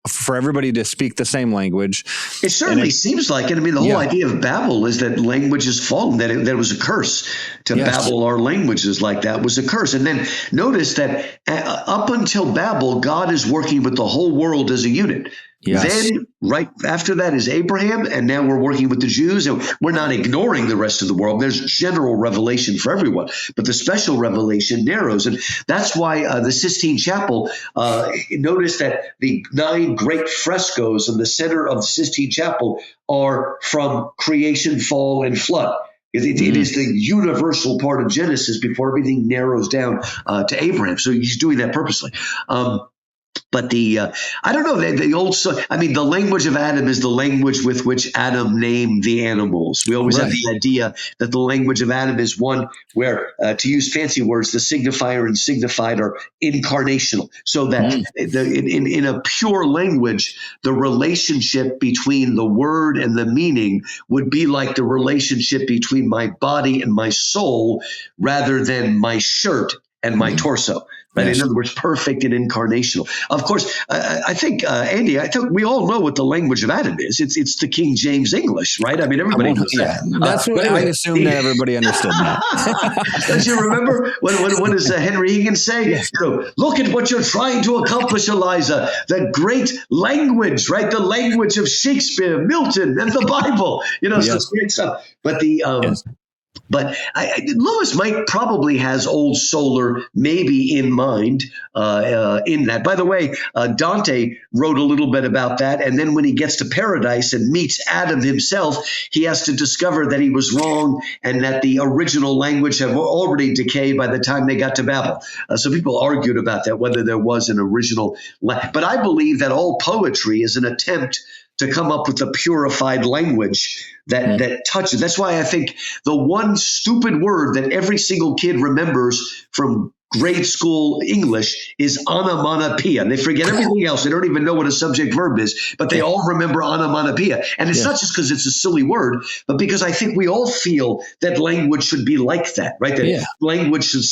for everybody to speak the same language? It certainly seems like it. I mean, the whole idea of Babel is that language is fallen, that it was a curse to babble our languages like that was a curse. And then notice that up until Babel, God is working with the whole world as a unit. Yes. Then right after that is Abraham, and now we're working with the Jews, and we're not ignoring the rest of the world. There's general revelation for everyone, but the special revelation narrows. And that's why the Sistine Chapel, notice that the 9 great frescoes in the center of the Sistine Chapel are from creation, fall, and flood. It is the universal part of Genesis before everything narrows down to Abraham. So he's doing that purposely. But I don't know, the language of Adam is the language with which Adam named the animals. We always have the idea that the language of Adam is one where, to use fancy words, the signifier and signified are incarnational. So that in a pure language, the relationship between the word and the meaning would be like the relationship between my body and my soul, rather than my shirt and my torso. Right? Yes. In other words, perfect and incarnational. Of course, I think, Andy, I think we all know what the language of Adam is. It's the King James English, right? I mean, everybody knows that. That's what I assumed that everybody understood that. Don't you remember what does Henry Higgins say? Yes. Look at what you're trying to accomplish, Eliza. The great language, right? The language of Shakespeare, Milton, and the Bible. So great stuff. But But Lewis probably has old solar maybe in mind in that. By the way, Dante wrote a little bit about that. And then when he gets to paradise and meets Adam himself, he has to discover that he was wrong and that the original language had already decayed by the time they got to Babel. So people argued about that, whether there was an original. But I believe that all poetry is an attempt to come up with a purified language that touches. That's why I think the one stupid word that every single kid remembers from grade school English is onomatopoeia. They forget everything else. They don't even know what a subject verb is, but they all remember onomatopoeia. And it's not just because it's a silly word, but because I think we all feel that language should be like that, right? That language should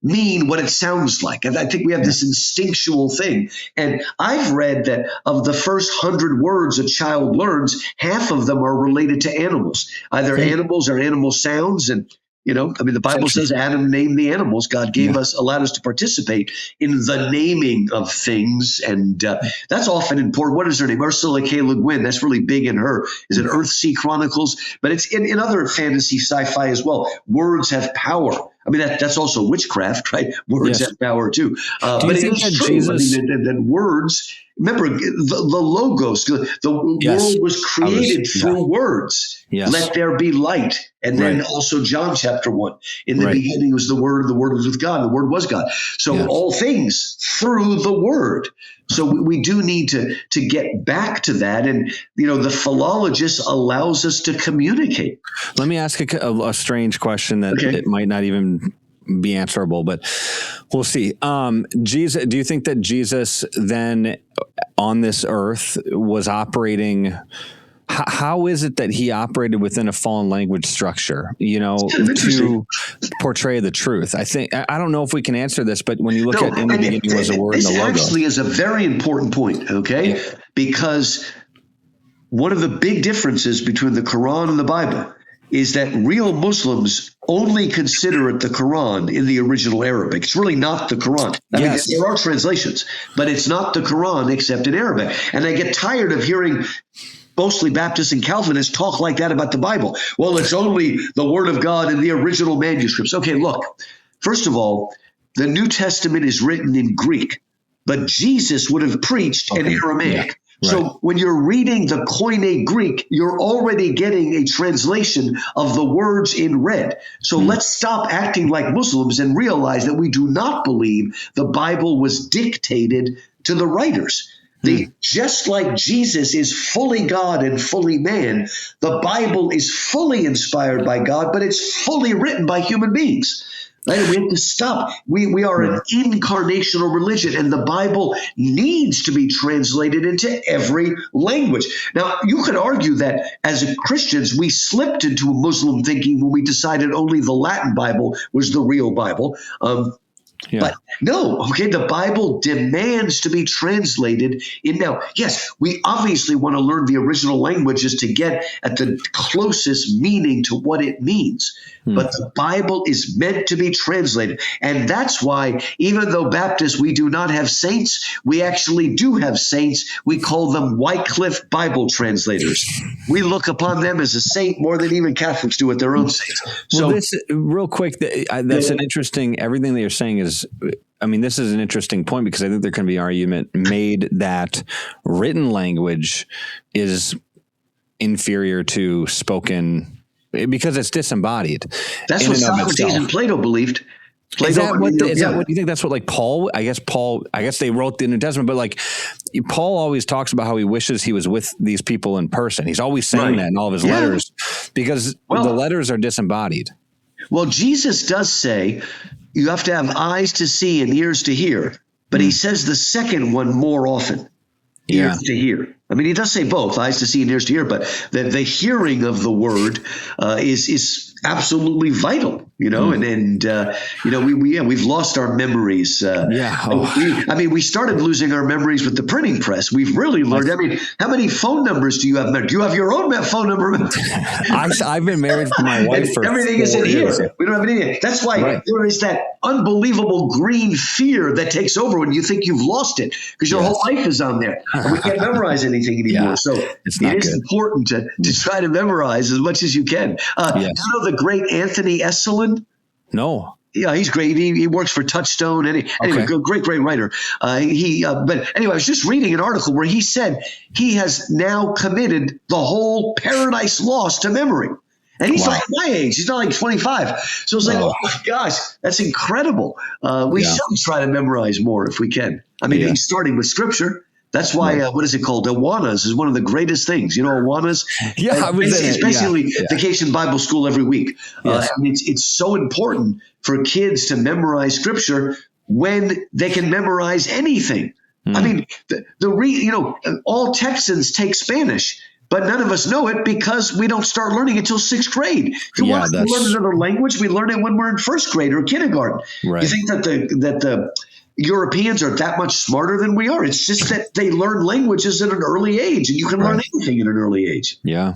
mean what it sounds like. And I think we have this instinctual thing. And I've read that of the first 100 words a child learns, half of them are related to animals, either animals or animal sounds. And, the Bible says Adam named the animals. God allowed us to participate in the naming of things. And that's often important. What is her name? Ursula K. Le Guin. That's really big in her. Is it Earthsea Chronicles? But it's in other fantasy sci-fi as well. Words have power. I mean, that's also witchcraft, right? Words have power too. But it is true. That words, remember, the logos, the world was created through words. Yes. Let there be light. And then also John chapter 1. In the beginning was the Word was with God, and the Word was God. So all things through the Word. So we do need to get back to that. And, the philologist allows us to communicate. Let me ask a strange question that it might not even be answerable, but we'll see. Jesus, do you think that Jesus then on this earth was operating? How is it that he operated within a fallen language structure? To portray the truth? I don't know if we can answer this, but when you look at in the beginning was the word, this and the logo. actually is a very important point, okay? Yeah. Because one of the big differences between the Quran and the Bible is that real Muslims only consider it the Quran in the original Arabic. It's really not the Quran. I mean, there are translations, but it's not the Quran except in Arabic. And I get tired of hearing mostly Baptists and Calvinists talk like that about the Bible. Well, it's only the Word of God in the original manuscripts. Okay, look, first of all, the New Testament is written in Greek, but Jesus would have preached in Aramaic. Yeah. So when you're reading the Koine Greek, you're already getting a translation of the words in red. So let's stop acting like Muslims and realize that we do not believe the Bible was dictated to the writers. Just like Jesus is fully God and fully man, the Bible is fully inspired by God, but it's fully written by human beings. Right? We have to stop. We are an incarnational religion, and the Bible needs to be translated into every language. Now, you could argue that as Christians, we slipped into Muslim thinking when we decided only the Latin Bible was the real Bible. But no, okay, the Bible demands to be translated in now. Yes, we obviously want to learn the original languages to get at the closest meaning to what it means. But the Bible is meant to be translated. And that's why, even though Baptists, we do not have saints, we actually do have saints. We call them Wycliffe Bible translators. We look upon them as a saint more than even Catholics do with their own saints. So this, real quick, that's an interesting, everything that you're saying is, I mean, this is an interesting point because I think there can be an argument made that written language is inferior to spoken because it's disembodied. That's what Socrates and Plato believed. Is that what you think? That's what, like, Paul, I guess they wrote the New Testament, but like Paul always talks about how he wishes he was with these people in person. He's always saying that in all of his letters because the letters are disembodied. Well, Jesus does say you have to have eyes to see and ears to hear, but he says the second one more often, ears to hear. I mean, he does say both, eyes to see and ears to hear, but the hearing of the word is absolutely vital, you know, we've lost our memories. We started losing our memories with the printing press. We've really learned. I mean, how many phone numbers do you have? Do you have your own phone number? I've been married to my wife for everything is in here. We don't have anything. That's why there is that unbelievable green fear that takes over when you think you've lost it because your whole life is on there. And we can't memorize anything anymore. So it is important to try to memorize as much as you can. Do you know the great Anthony Esselin? No. Yeah, he's great. He works for Touchstone. Anyway, great writer. But anyway, I was just reading an article where he said he has now committed the whole Paradise Lost to memory. And he's like my age. He's not like 25. So it's like, oh my gosh, that's incredible. We should try to memorize more if we can. I mean, he's starting with scripture. That's why, what is it called? Awanas is one of the greatest things. You know, Awanas? It's basically Vacation Bible School every week. I mean, it's so important for kids to memorize scripture when they can memorize anything. I mean, all Texans take Spanish, but none of us know it because we don't start learning until sixth grade. If you want to learn another language, we learn it when we're in first grade or kindergarten. Right. You think that the Europeans are that much smarter than we are? It's just that they learn languages at an early age, and you can learn anything at an early age. Yeah.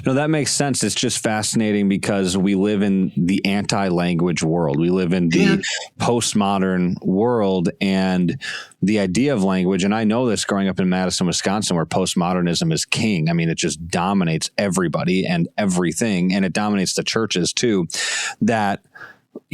No, that makes sense. It's just fascinating because we live in the anti-language world. We live in the postmodern world, and the idea of language, and I know this growing up in Madison, Wisconsin, where postmodernism is king. I mean, it just dominates everybody and everything, and it dominates the churches too, that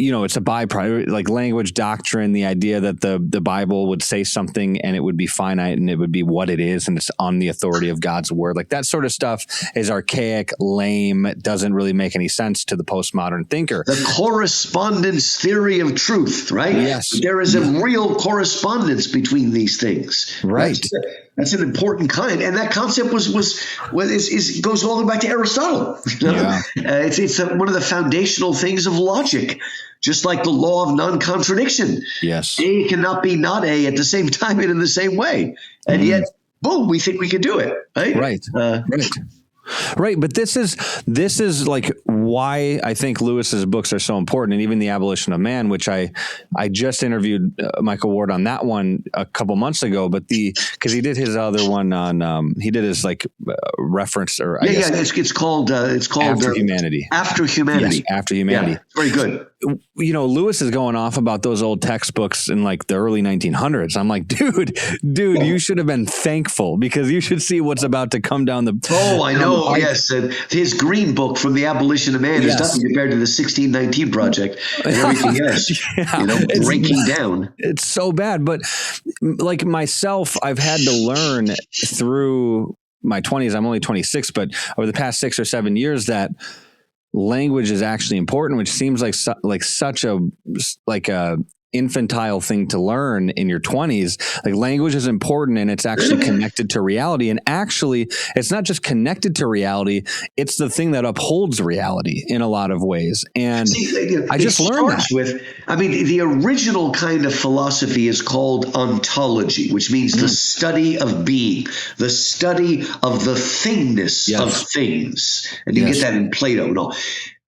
it's a byproduct, like language doctrine, the idea that the Bible would say something and it would be finite and it would be what it is and it's on the authority of God's word. Like that sort of stuff is archaic, lame, doesn't really make any sense to the postmodern thinker. The correspondence theory of truth, right? Yes. There is a real correspondence between these things. Right. That's an important kind, and that concept goes all the way back to Aristotle. It's one of the foundational things of logic, just like the law of non-contradiction. Yes, A cannot be not A at the same time and in the same way, and yet, boom, we think we can do it. Right. Right. Right, but this is like why I think Lewis's books are so important, and even The Abolition of Man, which I just interviewed Michael Ward on that one a couple months ago, but because he did his other one on he did his like reference or I guess it's called After Humanity. After Humanity. Yes, After Humanity. Yeah, very good. You know, Lewis is going off about those old textbooks in like the early 1900s. I'm like, dude, you should have been thankful because you should see what's about to come down the. Oh, I know. Yes, his Green Book from The Abolition of Man is nothing compared to the 1619 Project and everything else. Breaking down. It's so bad, but like myself, I've had to learn through my 20s. I'm only 26, but over the past 6 or 7 years that language is actually important, which seems like such a infantile thing to learn in your 20s. Like language is important and it's actually connected to reality. And actually, it's not just connected to reality, it's the thing that upholds reality in a lot of ways. And I just learned that. The original kind of philosophy is called ontology, which means the study of being, the study of the thingness of things. And you get that in Plato. No.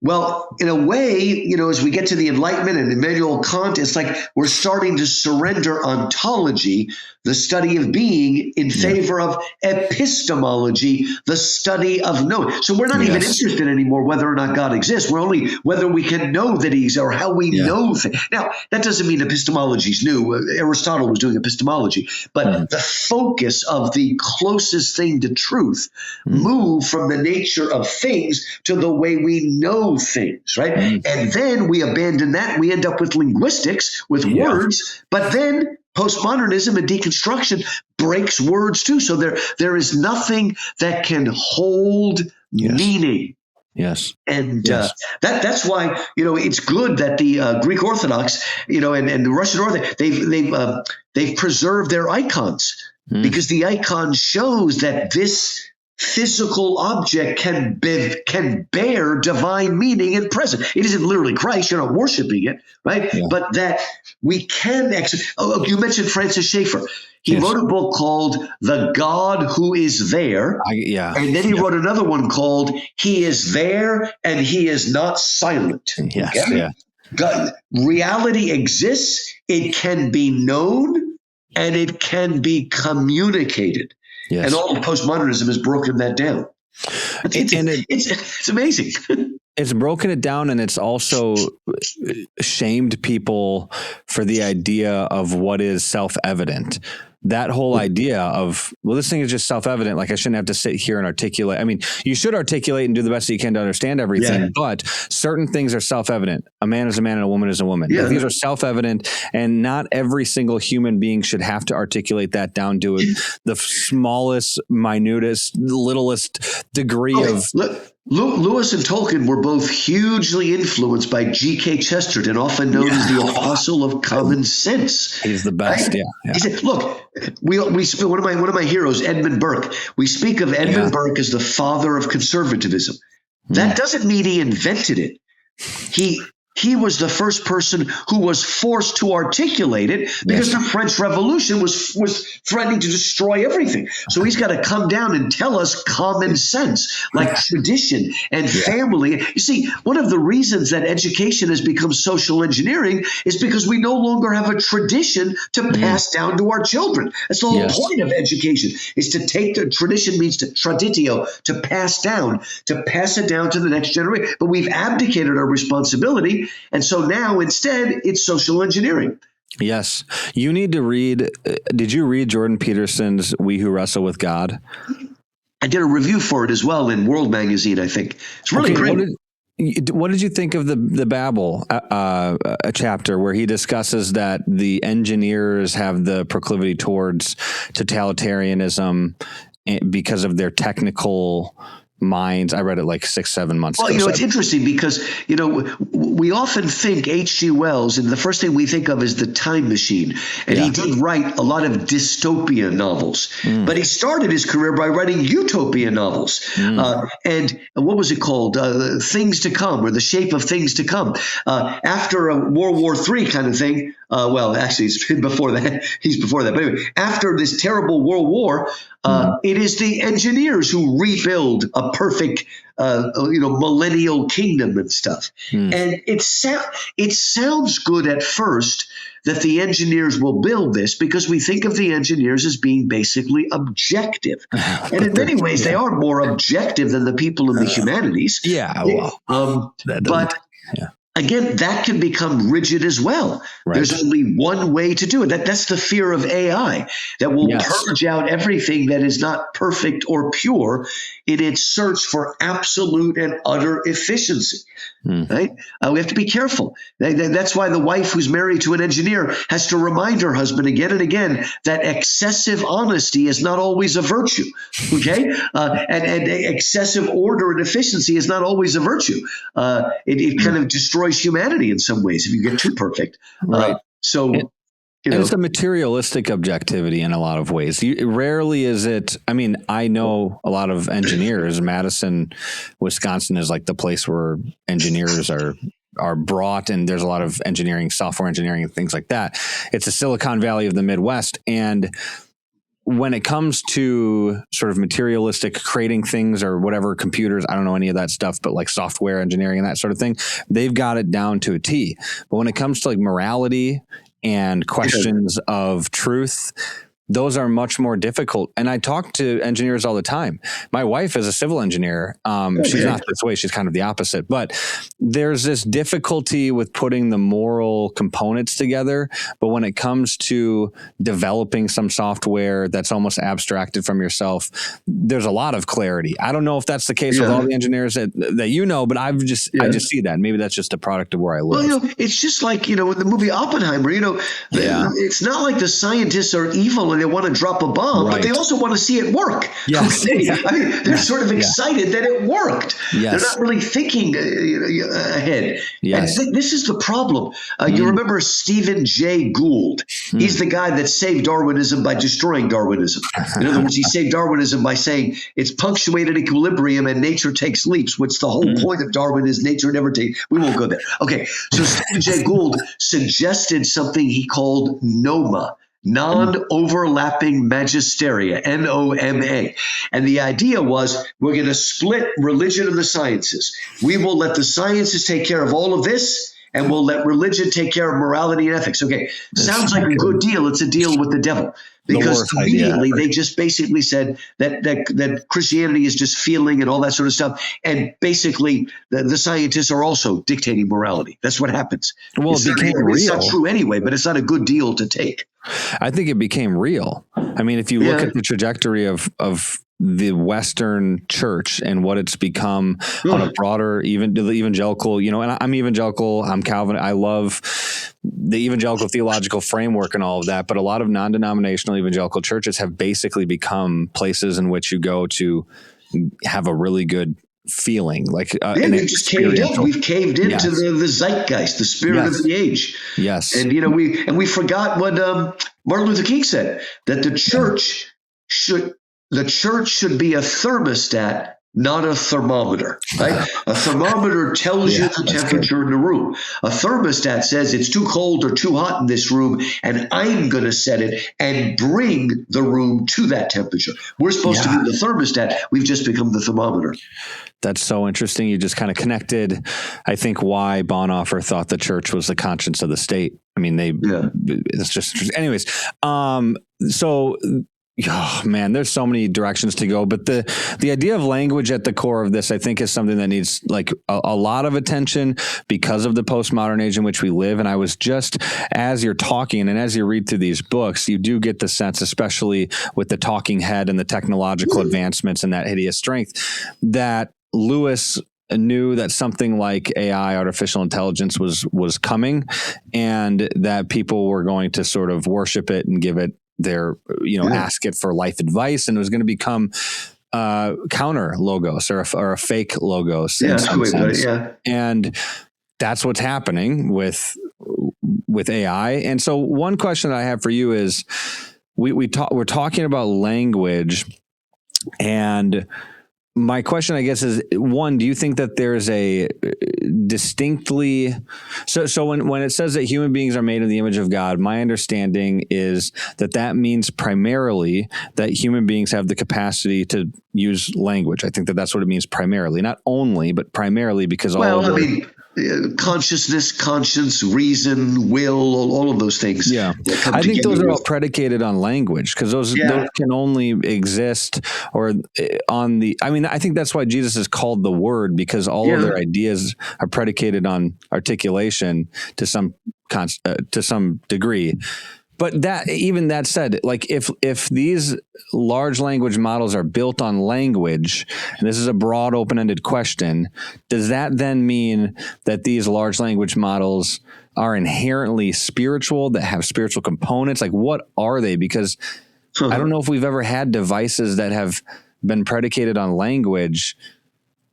Well, in a way, as we get to the Enlightenment and Immanuel Kant, it's like we're starting to surrender ontology, the study of being, in favor of epistemology, the study of knowing. So we're not even interested anymore whether or not God exists. We're only whether we can know that he's or how we know things. Now, that doesn't mean epistemology is new. Aristotle was doing epistemology. But the focus of the closest thing to truth moved from the nature of things to the way we know things, right? And then we abandon that. We end up with linguistics, with words, but then postmodernism and deconstruction breaks words too. So there is nothing that can hold meaning. Yes. And that's why, it's good that the Greek Orthodox, and the Russian Orthodox, they've preserved their icons because the icon shows that this physical object can bear divine meaning and presence. It isn't literally Christ. You're not worshiping it, right? Yeah. But that we can you mentioned Francis Schaeffer. He wrote a book called The God Who Is There. And then he wrote another one called He Is There and He Is Not Silent. Yes. Okay? Yeah. God, reality exists. It can be known and it can be communicated. Yes. And all of postmodernism has broken that down. It's amazing. It's broken it down, and it's also shamed people for the idea of what is self-evident. That whole idea of, well, this thing is just self-evident. Like I shouldn't have to sit here and articulate. I mean, you should articulate and do the best that you can to understand everything, but certain things are self-evident. A man is a man and a woman is a woman. Yeah. Like, these are self-evident, and not every single human being should have to articulate that down to the smallest, minutest, littlest degree of... Lewis and Tolkien were both hugely influenced by G.K. Chesterton, often known as the apostle of common sense. He's the best. Right? Yeah. He said, look, we one of my heroes, Edmund Burke. We speak of Edmund Burke as the father of conservatism. That doesn't mean he invented it. He was the first person who was forced to articulate it because the French Revolution was threatening to destroy everything. So he's got to come down and tell us common sense, like tradition and family. You see, one of the reasons that education has become social engineering is because we no longer have a tradition to pass down to our children. That's the whole point of education, is to take the tradition, means to traditio, to pass it down to the next generation. But we've abdicated our responsibility. And so now instead it's social engineering. Yes. You need to read. Did you read Jordan Peterson's We Who Wrestle with God? I did a review for it as well in World Magazine, I think. It's really great. What did you think of the Babel a chapter where he discusses that the engineers have the proclivity towards totalitarianism because of their technical minds? I read it like 6-7 months ago. Well, it's interesting because, we often think H.G. Wells, and the first thing we think of is The Time Machine. And he did write a lot of dystopia novels. But he started his career by writing utopia novels. And what was it called? Things to Come, or The Shape of Things to Come. After a World War III kind of thing, well, actually, it's been before that. He's before that. But anyway, after this terrible World War, it is the engineers who rebuild a perfect, millennial kingdom and stuff. And it sounds good at first that the engineers will build this because we think of the engineers as being basically objective. And in many ways, they are more objective than the people in the humanities. Yeah. Well, but again, that can become rigid as well. Right. There's only one way to do it. That's the fear of AI, that will purge out everything that is not perfect or pure in its search for absolute and utter efficiency. Right? We have to be careful. That's why the wife who's married to an engineer has to remind her husband again and again that excessive honesty is not always a virtue. Okay, and excessive order and efficiency is not always a virtue. It kind of destroys humanity in some ways if you get too perfect. Right. And it's a materialistic objectivity in a lot of ways. Rarely is it. I mean, I know a lot of engineers. Madison, Wisconsin is like the place where engineers are brought, and there's a lot of engineering, software engineering, and things like that. It's a Silicon Valley of the Midwest, and when it comes to sort of materialistic creating things or whatever, computers, I don't know any of that stuff, but like software engineering and that sort of thing, they've got it down to a T. But when it comes to like morality and questions of truth, those are much more difficult. And I talk to engineers all the time. My wife is a civil engineer. She's not this way. She's kind of the opposite. But there's this difficulty with putting the moral components together. But when it comes to developing some software that's almost abstracted from yourself, there's a lot of clarity. I don't know if that's the case with all the engineers that you know, but I just see that. Maybe that's just a product of where I live. Well, it's just like, in the movie Oppenheimer, it's not like the scientists are evil and they want to drop a bomb, but they also want to see it work. Yes. Okay? I mean, they're sort of excited that it worked. Yes. They're not really thinking ahead. Yes. And this is the problem. You remember Stephen Jay Gould. He's the guy that saved Darwinism by destroying Darwinism. In other words, he saved Darwinism by saying it's punctuated equilibrium and nature takes leaps, which the whole point of Darwin is nature never takes. We won't go there. Okay, so Stephen Jay Gould suggested something he called NOMA, non-overlapping magisteria, NOMA. And the idea was, we're going to split religion and the sciences. We will let the sciences take care of all of this, and we'll let religion take care of morality and ethics. Okay, sounds like a good deal. It's a deal with the devil. Because immediately they just basically said that Christianity is just feeling and all that sort of stuff. And basically the scientists are also dictating morality. That's what happens. Well, it became real. It's not true anyway, but it's not a good deal to take. I think it became real. I mean, if you look at the trajectory of the Western church and what it's become on a broader, even the evangelical, and I'm evangelical, I'm Calvin. I love the evangelical theological framework and all of that, but a lot of non-denominational evangelical churches have basically become places in which you go to have a really good feeling, like we've just caved in. We've caved into the zeitgeist, the spirit of the age. Yes, and we forgot what Martin Luther King said, that the church should be a thermostat, not a thermometer, right? A thermometer tells you the temperature in the room. A thermostat says it's too cold or too hot in this room, and I'm going to set it and bring the room to that temperature. We're supposed to be the thermostat. We've just become the thermometer. That's so interesting. You just kind of connected, I think, why Bonhoeffer thought the church was the conscience of the state. I mean, it's just, anyways. Oh man, there's so many directions to go, but the idea of language at the core of this, I think, is something that needs like a lot of attention because of the postmodern age in which we live. And I was just, as you're talking and as you read through these books, you do get the sense, especially with the talking head and the technological advancements and that hideous strength, that Lewis knew that something like AI, artificial intelligence, was coming, and that people were going to sort of worship it and give it their, ask it for life advice, and it was going to become counter logos or a fake logos in some sense. And that's what's happening with AI. And so one question that I have for you is, we're talking about language, and my question, I guess, is one, do you think that there's a distinctly, so when it says that human beings are made in the image of God, my understanding is that means primarily that human beings have the capacity to use language. I think that that's what it means primarily, not only, but primarily, because consciousness, conscience, reason, will, all of those things. Yeah. I think those are all predicated on language, because those can only exist I think that's why Jesus is called the Word, because all of their ideas are predicated on articulation to some degree. But that said, like if these large language models are built on language, and this is a broad, open-ended question, does that then mean that these large language models are inherently spiritual, that have spiritual components? Like, what are they? Because I don't know if we've ever had devices that have been predicated on language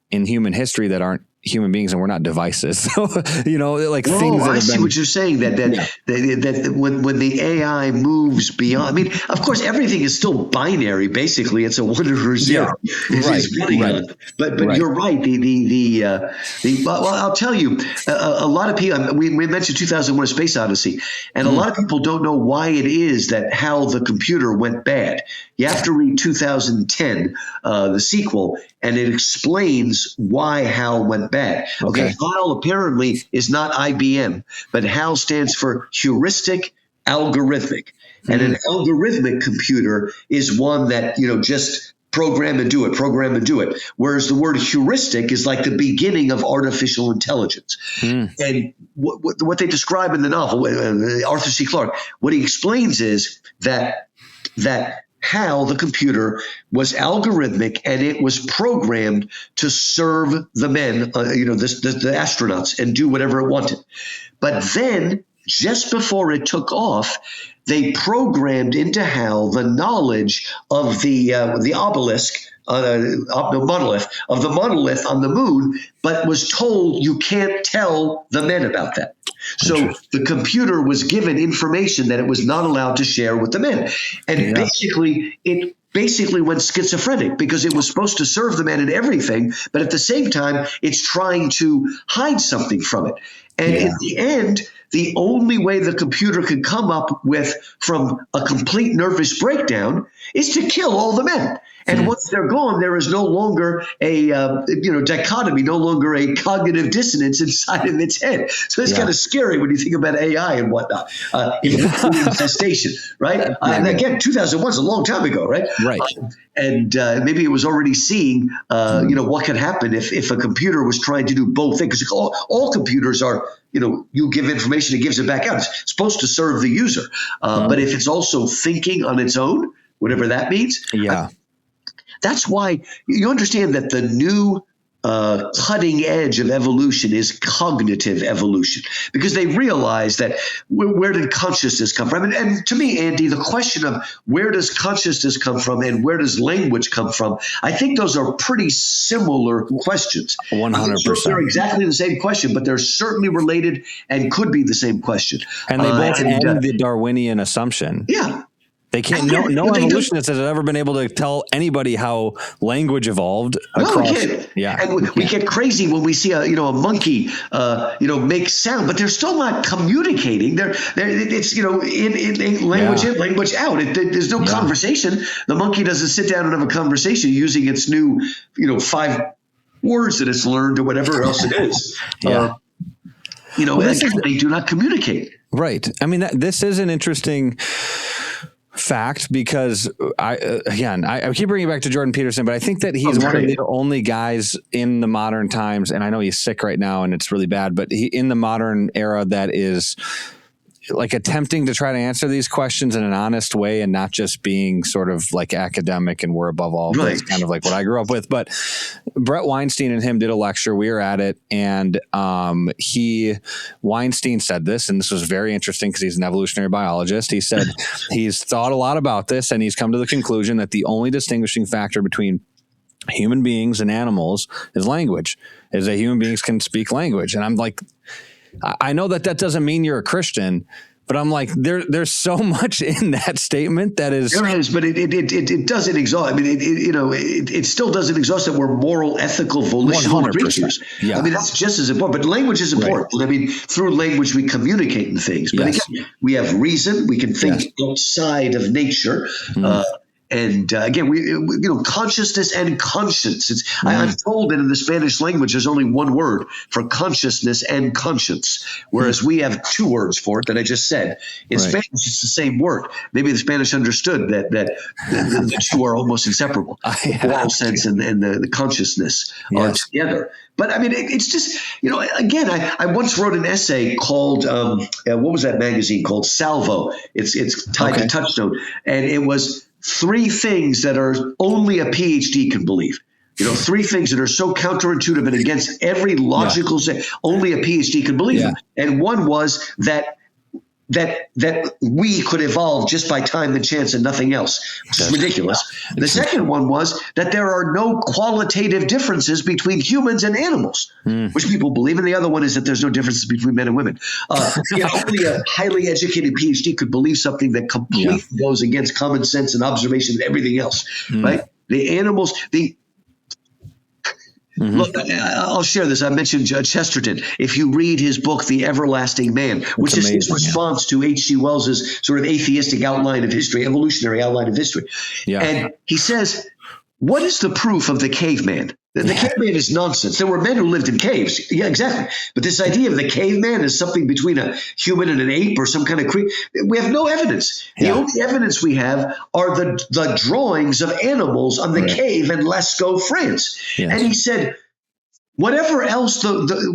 in human history that aren't human beings, and we're not devices. So, things. I see what you're saying. That when the AI moves beyond, I mean, of course, everything is still binary. Basically, it's a 1 or 0. Right. But you're right. Well, I'll tell you, a lot of people. We mentioned 2001: A Space Odyssey, and a lot of people don't know why it is that how the computer went bad. You have to read 2010, the sequel, and it explains why HAL went bad. Okay, HAL apparently is not IBM, but HAL stands for heuristic algorithmic. And an algorithmic computer is one that, just program and do it. Whereas the word heuristic is like the beginning of artificial intelligence. And what they describe in the novel, Arthur C. Clarke, what he explains is that HAL, the computer, was algorithmic, and it was programmed to serve the men, the astronauts, and do whatever it wanted. But then, just before it took off, they programmed into HAL the knowledge of the obelisk, the monolith on the moon, but was told you can't tell the men about that. So the computer was given information that it was not allowed to share with the men. And it basically went schizophrenic, because it was supposed to serve the men in everything, but at the same time, it's trying to hide something from it. And in the end, the only way the computer could come up with from a complete nervous breakdown is to kill all the men. And once they're gone, there is no longer a dichotomy, no longer a cognitive dissonance inside of its head. So it's kind of scary when you think about AI and whatnot. Infestation, right? And again, 2001 is a long time ago, right? Right. And maybe it was already seeing, what could happen if a computer was trying to do both things. Because all computers are, you give information, it gives it back out. It's supposed to serve the user. But if it's also thinking on its own, whatever that means. That's why you understand that the new cutting edge of evolution is cognitive evolution, because they realize that where did consciousness come from? And to me, Andy, the question of where does consciousness come from and where does language come from, I think those are pretty similar questions. 100%. They're exactly the same question, but they're certainly related and could be the same question. And they both end the Darwinian assumption. Yeah. They can't. No evolutionist has ever been able to tell anybody how language evolved across. And we get crazy when we see a monkey make sound, but they're still not communicating. It's in language in, language out. There's no conversation. The monkey doesn't sit down and have a conversation using its new 5 words that it's learned or whatever else it is. They do not communicate. Right. I mean, this is an interesting fact, because I keep bringing it back to Jordan Peterson, but I think that he's one of the only guys in the modern times, and I know he's sick right now and it's really bad, but in the modern era that is like attempting to try to answer these questions in an honest way and not just being sort of like academic and we're above all. That's kind of like what I grew up with. But Brett Weinstein and him did a lecture. We were at it, and Weinstein said this, and this was very interesting because he's an evolutionary biologist. He said he's thought a lot about this, and he's come to the conclusion that the only distinguishing factor between human beings and animals is language, is that human beings can speak language. And I'm like, I know that doesn't mean you're a Christian, But I'm like, there's so much in that statement that is. There is, but it doesn't exhaust. I mean, it still doesn't exhaust that we're moral, ethical, volitional 100%. creatures. Yeah. I mean, that's just as important. But language is important. Right. I mean, through language we communicate in things. But again, we have reason. We can think outside of nature. And again, we consciousness and conscience. I'm told that in the Spanish language, there's only one word for consciousness and conscience, whereas we have two words for it that I just said. In Spanish, it's the same word. Maybe the Spanish understood that the two are almost inseparable. The moral sense and the consciousness are together. But I mean, it's just, again, I once wrote an essay called, what was that magazine called? Salvo. It's tied to Touchstone. And it was 3 things that are only a PhD can believe. 3 things that are so counterintuitive and against every logical say, only a PhD can believe them. And one was that we could evolve just by time and chance and nothing else, which is ridiculous. The second one was that there are no qualitative differences between humans and animals, which people believe. And the other one is that there's no differences between men and women. Only a highly educated PhD could believe something that completely goes against common sense and observation and everything else, right? The animals, Look, I'll share this. I mentioned Chesterton. If you read his book, The Everlasting Man, which is his response to H.G. Wells's sort of atheistic outline of history, evolutionary outline of history. Yeah. And he says, what is the proof of the caveman? The caveman is nonsense. There were men who lived in caves. Yeah, exactly. But this idea of the caveman is something between a human and an ape or some kind of creature, we have no evidence. The only evidence we have are the drawings of animals on the cave in Lascaux, France. Yes. And he said, whatever else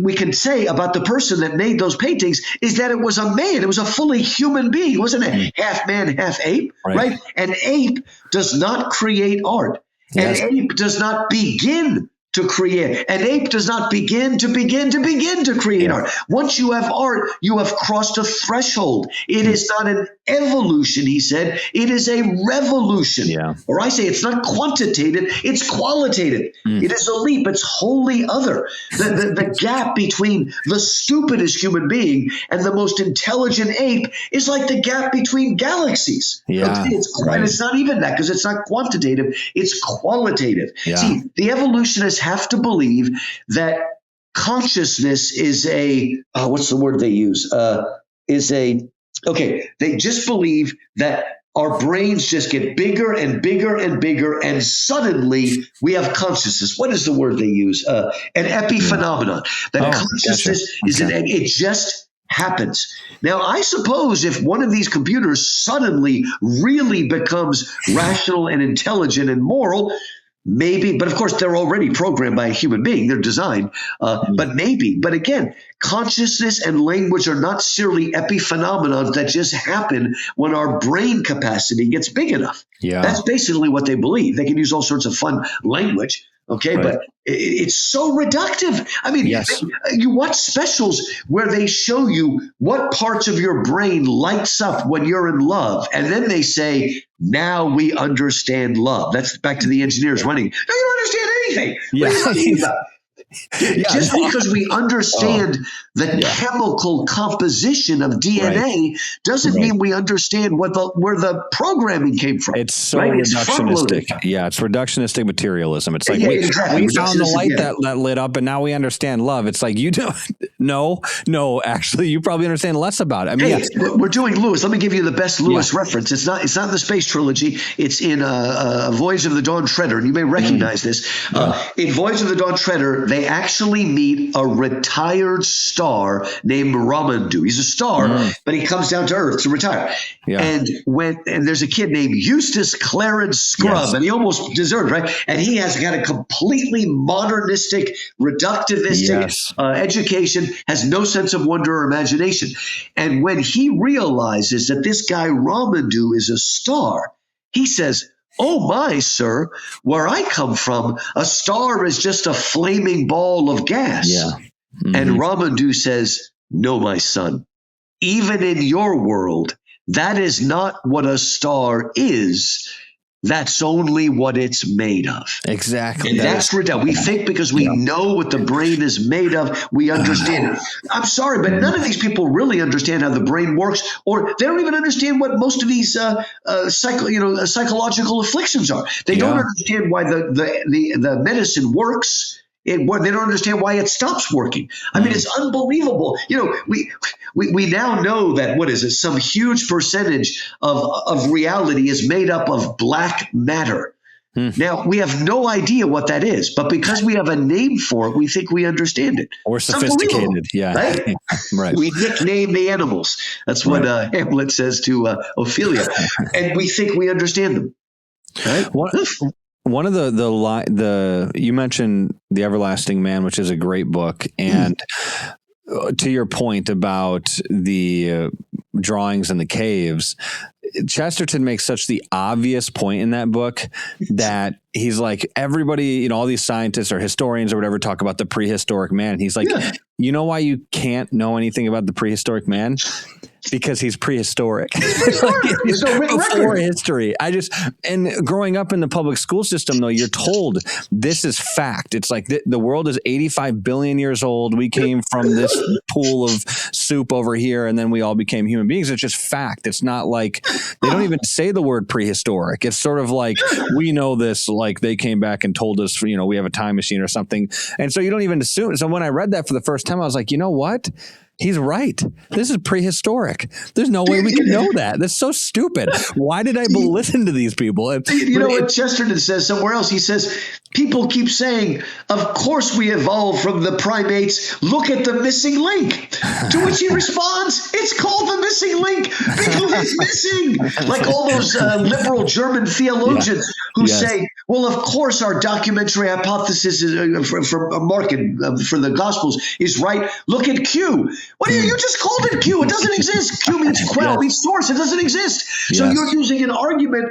we can say about the person that made those paintings is that it was a man. It was a fully human being. It wasn't a half man, half ape, right? An ape does not create art. Yes. An ape does not begin to create. An ape does not begin to create art. Once you have art, you have crossed a threshold. It is not an evolution, he said. It is a revolution. Yeah. Or I say it's not quantitative, it's qualitative. It is a leap. It's wholly other. The gap between the stupidest human being and the most intelligent ape is like the gap between galaxies. Yeah. Okay? It's not even that because it's not quantitative, it's qualitative. Yeah. See, the evolutionists have to believe that consciousness is what's the word they use? They just believe that our brains just get bigger and bigger and bigger, and suddenly we have consciousness. What is the word they use? An epiphenomenon. That consciousness is it just happens. Now, I suppose if one of these computers suddenly really becomes rational and intelligent and moral, maybe, but of course they're already programmed by a human being. They're designed, but maybe. But again, consciousness and language are not seriously epiphenomenons that just happen when our brain capacity gets big enough. Yeah. That's basically what they believe. They can use all sorts of fun language. Okay, but it's so reductive. I mean, you watch specials where they show you what parts of your brain lights up when you're in love. And then they say, now we understand love. That's back to the engineers running. No, you don't understand anything. What are you talking about? Just because we understand the chemical composition of DNA doesn't mean we understand where the programming came from. It's so reductionistic. It's reductionistic materialism. It's like we found the light that lit up, and now we understand love. It's like you don't. No. Actually, you probably understand less about it. I mean, we're doing Lewis. Let me give you the best Lewis reference. It's not in the Space Trilogy. It's in Voyage of the Dawn Treader, and you may recognize this. In Voyage of the Dawn Treader, they actually meet a retired star named Ramandu. He's a star, but he comes down to Earth to retire. Yeah. And there's a kid named Eustace Clarence Scrubb, and he almost deserved, right? And he has got a completely modernistic, reductivistic education, has no sense of wonder or imagination. And when he realizes that this guy Ramandu is a star, he says, "Oh my, sir, where I come from, a star is just a flaming ball of gas." Yeah. And Ramandu says, "No, my son, even in your world, that is not what a star is. that's only what it's made of. Exactly. And that's ridiculous. We think because we know what the brain is made of, we understand it. I'm sorry, but none of these people really understand how the brain works, or they don't even understand what most of these psychological afflictions are. They don't understand why the medicine works. They don't understand why it stops working. I mean, it's unbelievable. We now know that, some huge percentage of reality is made up of black matter. Now, we have no idea what that is, but because we have a name for it, we think we understand it. Or sophisticated, right? Right. We nickname the animals. That's what Hamlet says to Ophelia. And we think we understand them. Right? One of the you mentioned The Everlasting Man, which is a great book, and to your point about the drawings in the caves, Chesterton makes such the obvious point in that book that he's like, everybody, all these scientists or historians or whatever talk about the prehistoric man. He's like, you know why you can't know anything about the prehistoric man? Because he's prehistoric. There's no written before record. history. And growing up in the public school system, though, you're told this is fact. It's like the world is 85 billion years old. We came from this pool of soup over here, and then we all became human beings. It's just fact. It's not like they don't even say the word prehistoric. It's sort of like, we know this, like they came back and told us, we have a time machine or something. And so you don't even assume. So when I read that for the first time, I was like, you know what? He's right. This is prehistoric. There's no way we can know that. That's so stupid. Why did I listen to these people? You know what Chesterton says somewhere else? He says, people keep saying, of course we evolved from the primates. Look at the missing link. To which he responds, it's called the missing link because it's missing. Like all those liberal German theologians who say, well, of course our documentary hypothesis is, from Mark for the Gospels is right. Look at Q. What do you just called it Q? It doesn't exist. Q means quell, means source. It doesn't exist. So you're using an argument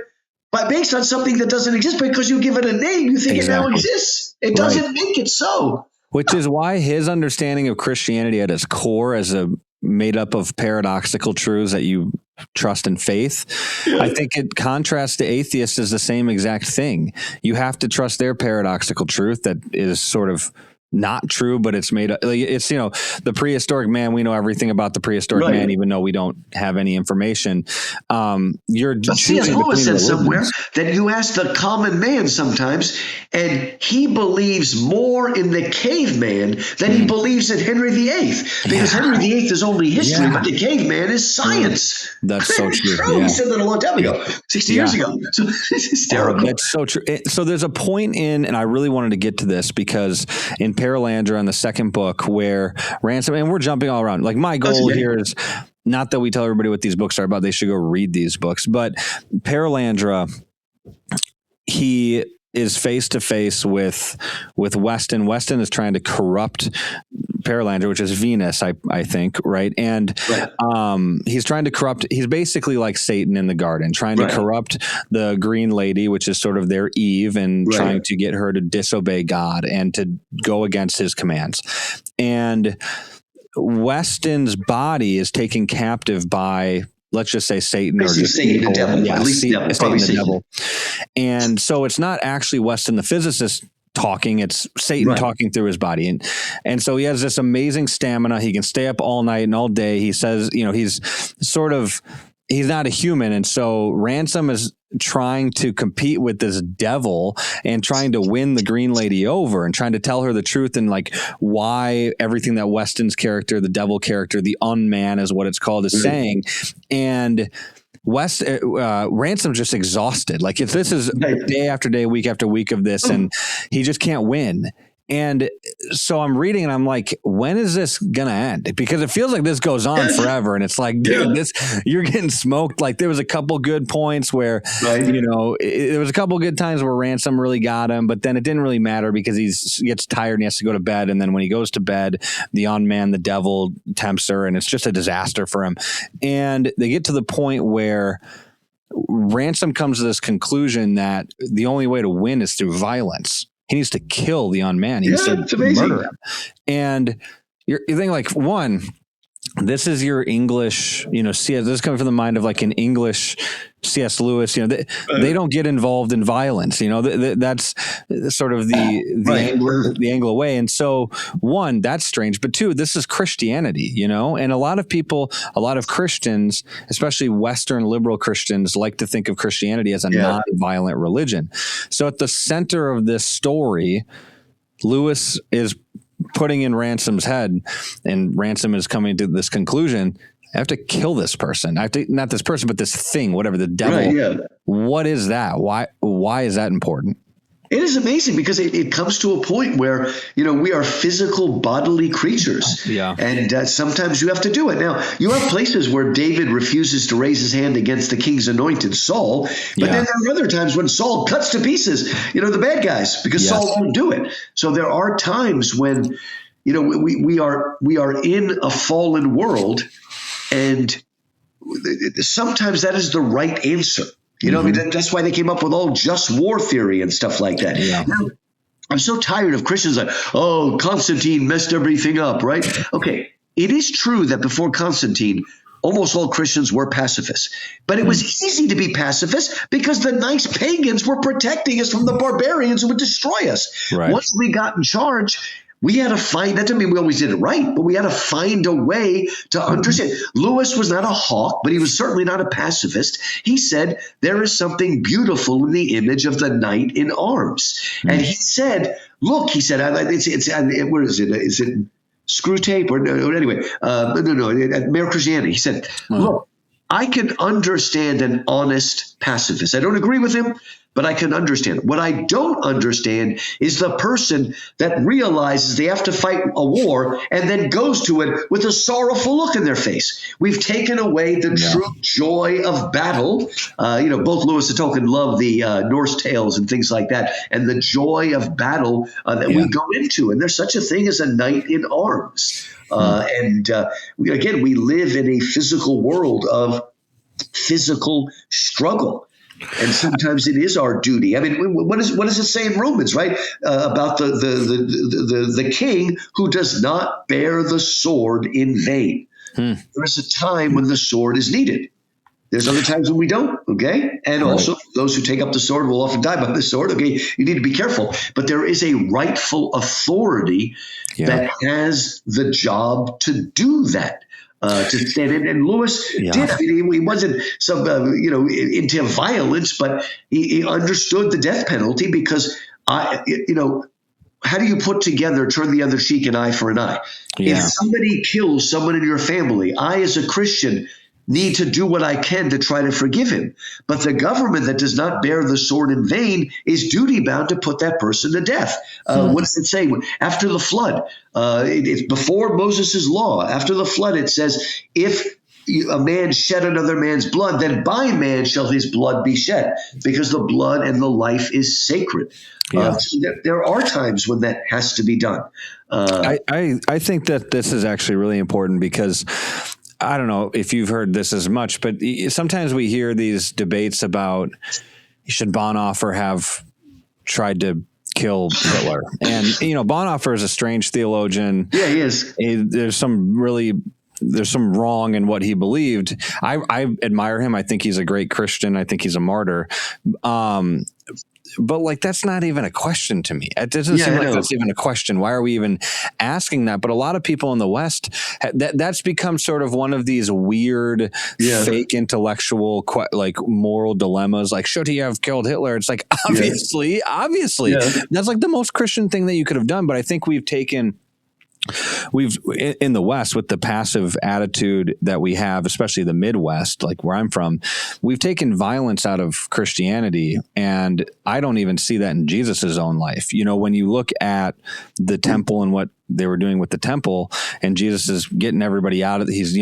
based on something that doesn't exist because you give it a name. You think it now exists. It doesn't make it so. Which is why his understanding of Christianity at its core, as a made up of paradoxical truths that you trust in faith, I think it contrasts to atheists as the same exact thing. You have to trust their paradoxical truth that is sort of not true, but it's made up. It's, the prehistoric man. We know everything about the prehistoric man, even though we don't have any information. C.S. Lewis said somewhere that you ask the common man sometimes, and he believes more in the caveman than he believes in Henry VIII, because Henry VIII is only history, but the caveman is science. That's so true. He said that a long time ago, 60 years ago. So it's hysterical. That's so true. So there's a point and I really wanted to get to this because in Paralandra in the second book where Ransom, and we're jumping all around. Like my goal here is not that we tell everybody what these books are about. They should go read these books. But Paralandra, he is face to face with Weston. Weston is trying to corrupt Paralandra, which is Venus, I think, right? And he's trying to corrupt. He's basically like Satan in the garden, trying to corrupt the Green Lady, which is sort of their Eve, and trying to get her to disobey God and to go against his commands. And Weston's body is taken captive by, let's just say, Satan, or just Satan, the devil. Yeah, at least Satan, the Satan. devil. And so it's not actually Weston the physicist talking, it's Satan talking through his body. And so he has this amazing stamina. He can stay up all night and all day. He says, he's not a human. And so Ransom is trying to compete with this devil and trying to win the Green Lady over and trying to tell her the truth and like why everything that Weston's character, the devil character, the unman is what it's called, is saying. And Ransom's just exhausted. Like if this is day after day, week after week of this, and he just can't win. And so I'm reading and I'm like, when is this going to end? Because it feels like this goes on forever. And it's like, dude, you're getting smoked. Like there was a couple good points where, there was a couple good times where Ransom really got him, but then it didn't really matter because he gets tired and he has to go to bed. And then when he goes to bed, the unman, the devil tempts her, and it's just a disaster for him. And they get to the point where Ransom comes to this conclusion that the only way to win is through violence. He needs to kill the unman. He needs to murder him. And you're thinking like, one, this is your English, this is coming from the mind of like an English C.S. Lewis, they don't get involved in violence. That's sort of the Anglo way. And so one, that's strange, but two, this is Christianity, and a lot of Christians, especially Western liberal Christians, like to think of Christianity as a non-violent religion. So at the center of this story, Lewis is putting in Ransom's head, and Ransom is coming to this conclusion: I have to kill this person. Not this person, but this thing, whatever, the devil. Right, yeah. What is that? Why is that important? It is amazing because it comes to a point where, we are physical bodily creatures. Yeah. And sometimes you have to do it. Now, you have places where David refuses to raise his hand against the king's anointed, Saul. But then there are other times when Saul cuts to pieces, the bad guys, because Saul won't do it. So there are times when, we are in a fallen world, and sometimes that is the right answer. I mean, that's why they came up with all just war theory and stuff like that. Yeah. Now, I'm so tired of Christians like, oh, Constantine messed everything up, right? Okay, it is true that before Constantine, almost all Christians were pacifists. But it was easy to be pacifists because the nice pagans were protecting us from the barbarians who would destroy us. Right. Once we got in charge, we had to find, that doesn't mean we always did it right, but we had to find a way to understand. Lewis was not a hawk, but he was certainly not a pacifist. He said, there is something beautiful in the image of the knight in arms. And he said, look, where is it? Is it Screw Tape? Or anyway, Mere Christianity. He said, look, I can understand an honest pacifist. I don't agree with him, but I can understand. What I don't understand is the person that realizes they have to fight a war and then goes to it with a sorrowful look in their face. We've taken away the true joy of battle. Both Lewis and Tolkien love the Norse tales and things like that, and the joy of battle that we go into. And there's such a thing as a knight in arms. Again, we live in a physical world of physical struggle. And sometimes it is our duty. I mean, what does it say in Romans, right? About the king who does not bear the sword in vain. There is a time when the sword is needed. There's other times when we don't, okay? And also, those who take up the sword will often die by the sword, okay? You need to be careful. But there is a rightful authority that has the job to do that. To stand in, and Lewis did. I mean, he wasn't into violence, but he understood the death penalty because how do you put together turn the other cheek, an eye for an eye? If somebody kills someone in your family, I as a Christian need to do what I can to try to forgive him. But the government that does not bear the sword in vain is duty bound to put that person to death. What does it say? After the flood, it's before Moses' law. After the flood, it says, if a man shed another man's blood, then by man shall his blood be shed, because the blood and the life is sacred. So there are times when that has to be done. I think that this is actually really important because I don't know if you've heard this as much, but sometimes we hear these debates about should Bonhoeffer have tried to kill Hitler? And, Bonhoeffer is a strange theologian. Yeah, he is. There's some wrong in what he believed. I admire him. I think he's a great Christian. I think he's a martyr. But that's not even a question to me. It doesn't seem like that's even a question. Why are we even asking that? But a lot of people in the West, that's become sort of one of these weird, fake intellectual, moral dilemmas. Like, should he have killed Hitler? It's like, obviously. That's like the most Christian thing that you could have done. But I think we've in the West, with the passive attitude that we have, especially the Midwest, like where I'm from, we've taken violence out of Christianity. And I don't even see that in Jesus's own life. When you look at the temple and what they were doing with the temple, and Jesus is getting everybody out of he's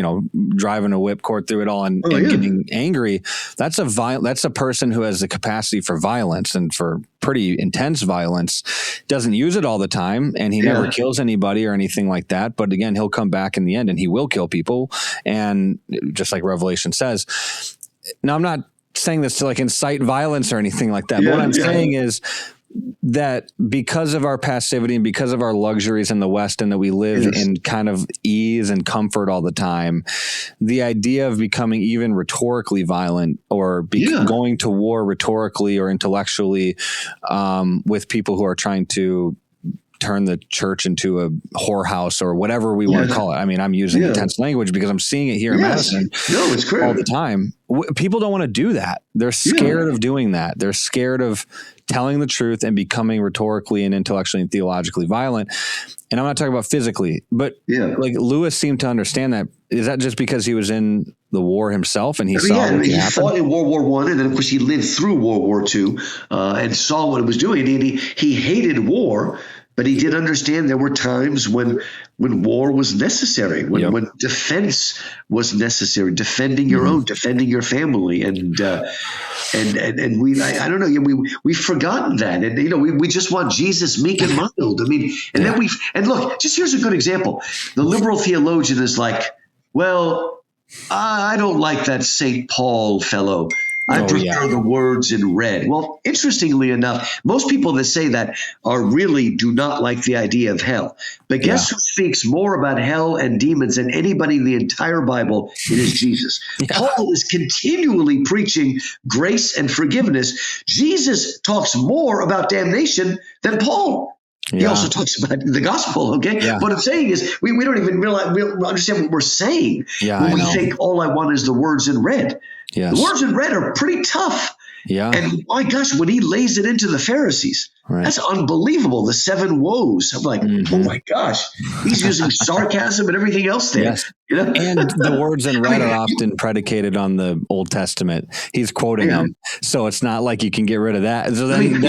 driving a whipcord through it all and getting angry. That's a person who has the capacity for violence and for pretty intense violence. Doesn't use it all the time, and he never kills anybody or anything like that. But again, he'll come back in the end and he will kill people. And just like Revelation says, now I'm not saying this to incite violence or anything like that. But what I'm saying is, that because of our passivity and because of our luxuries in the West, and that we live in kind of ease and comfort all the time, the idea of becoming even rhetorically violent or going to war rhetorically or intellectually with people who are trying to turn the church into a whorehouse or whatever we want to call it. I mean, I'm using intense language because I'm seeing it here in Madison all the time. People don't want to do that. They're scared of doing that. They're scared of telling the truth and becoming rhetorically and intellectually and theologically violent. And I'm not talking about physically, but like Lewis seemed to understand that. Is that just because he was in the war himself and he saw what he happened? Fought in World War I, and then of course he lived through World War II and saw what it was doing. And he hated war, but he did understand there were times when war was necessary, when defense was necessary, defending your own, defending your family, and we I don't know, we've forgotten that, and we just want Jesus meek and mild. I mean, and then and look, just here's a good example. The liberal theologian is like, well, I don't like that St. Paul fellow. I prefer the words in red. Well, interestingly enough, most people that say that really do not like the idea of hell. But guess who speaks more about hell and demons than anybody in the entire Bible? It is Jesus. Paul is continually preaching grace and forgiveness. Jesus talks more about damnation than Paul. He also talks about the gospel, okay? What I'm saying is we don't even understand what we're saying when we think all I want is the words in red. The words in red are pretty tough. And my gosh, when he lays it into the Pharisees, that's unbelievable. The 7 woes. I'm like, oh my gosh, he's using sarcasm and everything else there. And the words in red are often predicated on the Old Testament. He's quoting them. So it's not like you can get rid of that. So then,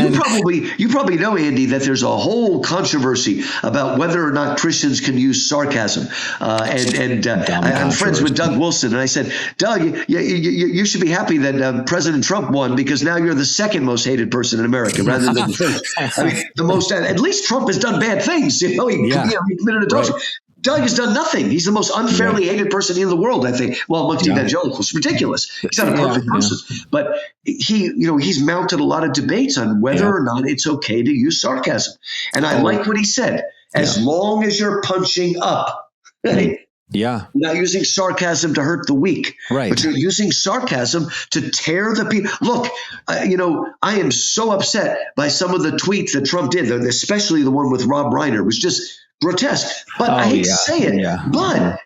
you probably know, Andy, that there's a whole controversy about whether or not Christians can use sarcasm. I'm friends with Doug Wilson, and I said, Doug, you should be happy that President Trump won, because now you're the second most hated person in America rather than the first. I mean, the most. At least Trump has done bad things. He committed adultery. Doug has done nothing. He's the most unfairly hated person in the world, I think. Well, amongst evangelicals, ridiculous. He's not a perfect person, but he's mounted a lot of debates on whether or not it's okay to use sarcasm. And I like what he said. As long as you're punching up, you're not using sarcasm to hurt the weak, but you're using sarcasm to tear the people. Look, I am so upset by some of the tweets that Trump did, especially the one with Rob Reiner. It was just grotesque. But I hate to say it, but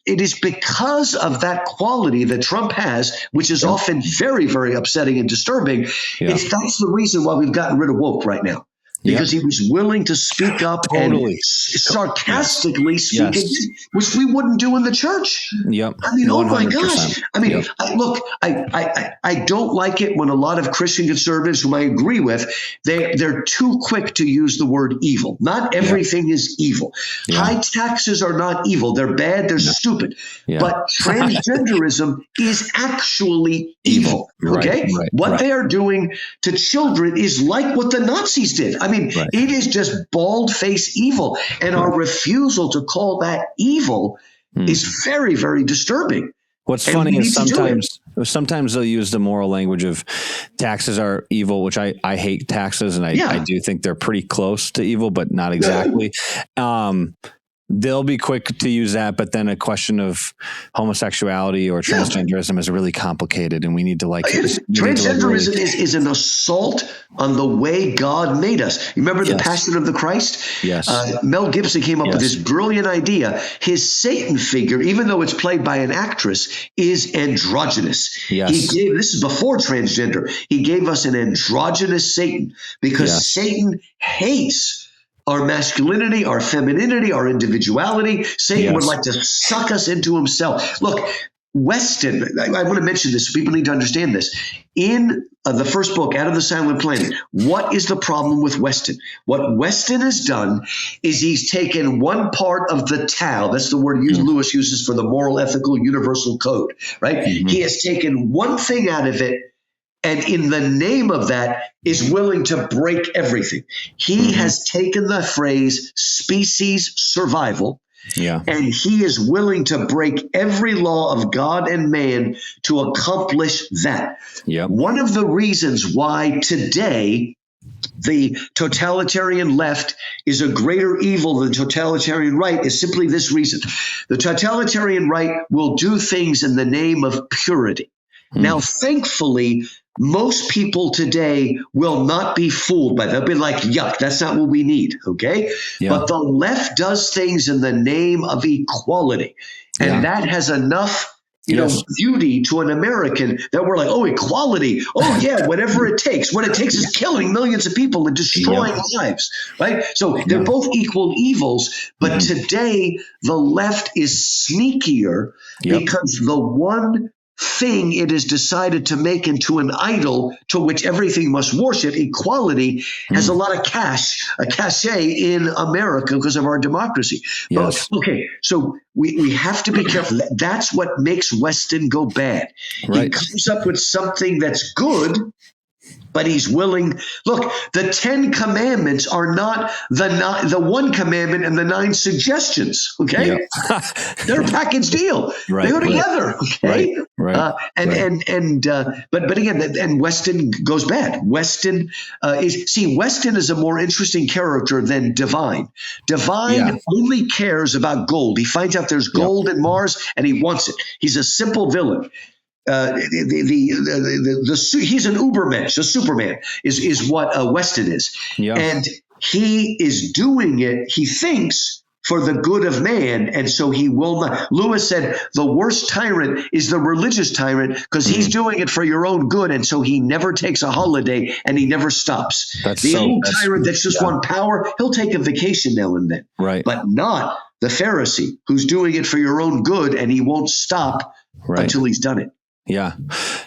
it is because of that quality that Trump has, which is often very, very upsetting and disturbing. That's the reason why we've gotten rid of woke right now. Because he was willing to speak up and sarcastically speak against, which we wouldn't do in the church. I mean, 100%. Oh my gosh. I mean, I don't like it when a lot of Christian conservatives, whom I agree with, they're too quick to use the word evil. Not everything is evil. High taxes are not evil. They're bad. They're stupid. But transgenderism is actually evil. Okay? What they are doing to children is like what the Nazis did. I mean, it is just bald-faced evil. And our refusal to call that evil is very, very disturbing. What's funny is sometimes they'll use the moral language of taxes are evil, which I hate taxes, and I do think they're pretty close to evil, but not exactly. They'll be quick to use that, but then a question of homosexuality or transgenderism is really complicated, and we need to transgenderism is an assault on the way God made us. You remember the Passion of the Christ? Mel Gibson came up with this brilliant idea. His Satan figure, even though it's played by an actress, is androgynous. This is before transgender. He gave us an androgynous Satan because Satan hates our masculinity, our femininity, our individuality. Satan would like to suck us into himself. Look, Weston, I want to mention this. People need to understand this. In the first book, Out of the Silent Planet, what is the problem with Weston? What Weston has done is he's taken one part of the Tao. That's the word Lewis uses for the moral, ethical, universal code, right? He has taken one thing out of it, and in the name of that is willing to break everything. He has taken the phrase species survival, and he is willing to break every law of God and man to accomplish that. One of the reasons why today the totalitarian left is a greater evil than the totalitarian right is simply this reason. The totalitarian right will do things in the name of purity. Now, thankfully, most people today will not be fooled by that. They'll be like, yuck, that's not what we need, okay? Yeah. But the left does things in the name of equality. And that has enough beauty to an American that we're like, oh, equality. Oh, yeah, whatever it takes. What it takes is killing millions of people and destroying lives, right? So they're both equal evils. But today, the left is sneakier because the one thing it has decided to make into an idol to which everything must worship, equality, has a lot of cachet in America because of our democracy. Yes. But, okay, so we have to be careful. That's what makes Weston go bad. Right. He comes up with something that's good, but he's willing. Look, the 10 commandments are not the one commandment and the 9 suggestions. Okay, they're a package deal. Right, they go together. Okay, right. But again, and Weston goes bad. Weston Weston is a more interesting character than Divine. Divine only cares about gold. He finds out there's gold in Mars and he wants it. He's a simple villain. He's an Ubermensch, a Superman is what Weston is, and he is doing it. He thinks for the good of man, and so he will not. Lewis said the worst tyrant is the religious tyrant because he's doing it for your own good, and so he never takes a holiday and he never stops. Old tyrant that's just want power, he'll take a vacation now and then, right? But not the Pharisee who's doing it for your own good and he won't stop until he's done it. Yeah.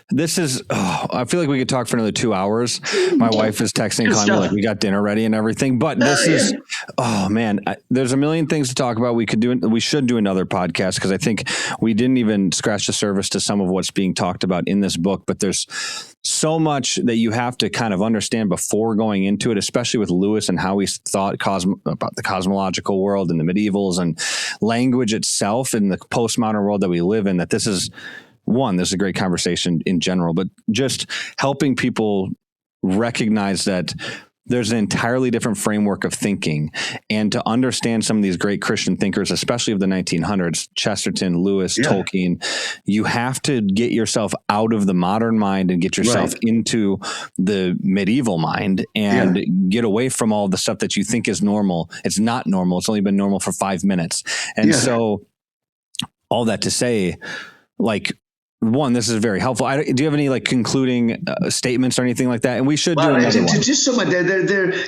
This is, I feel like we could talk for another 2 hours. My wife is texting, calling me like we got dinner ready and everything, but this is, there's a million things to talk about. We should do another podcast because I think we didn't even scratch the surface to some of what's being talked about in this book, but there's so much that you have to kind of understand before going into it, especially with Lewis and how he thought about the cosmological world and the medievals and language itself in the postmodern world that we live in, that this is a great conversation in general, but just helping people recognize that there's an entirely different framework of thinking, and to understand some of these great Christian thinkers, especially of the 1900s, Chesterton, Lewis, Tolkien, you have to get yourself out of the modern mind and get yourself into the medieval mind and get away from all the stuff that you think is normal. It's not normal. It's only been normal for 5 minutes. And so all that to say, like, one, this is very helpful. Do you have any like concluding statements or anything like that? And we should do another one. Just so much,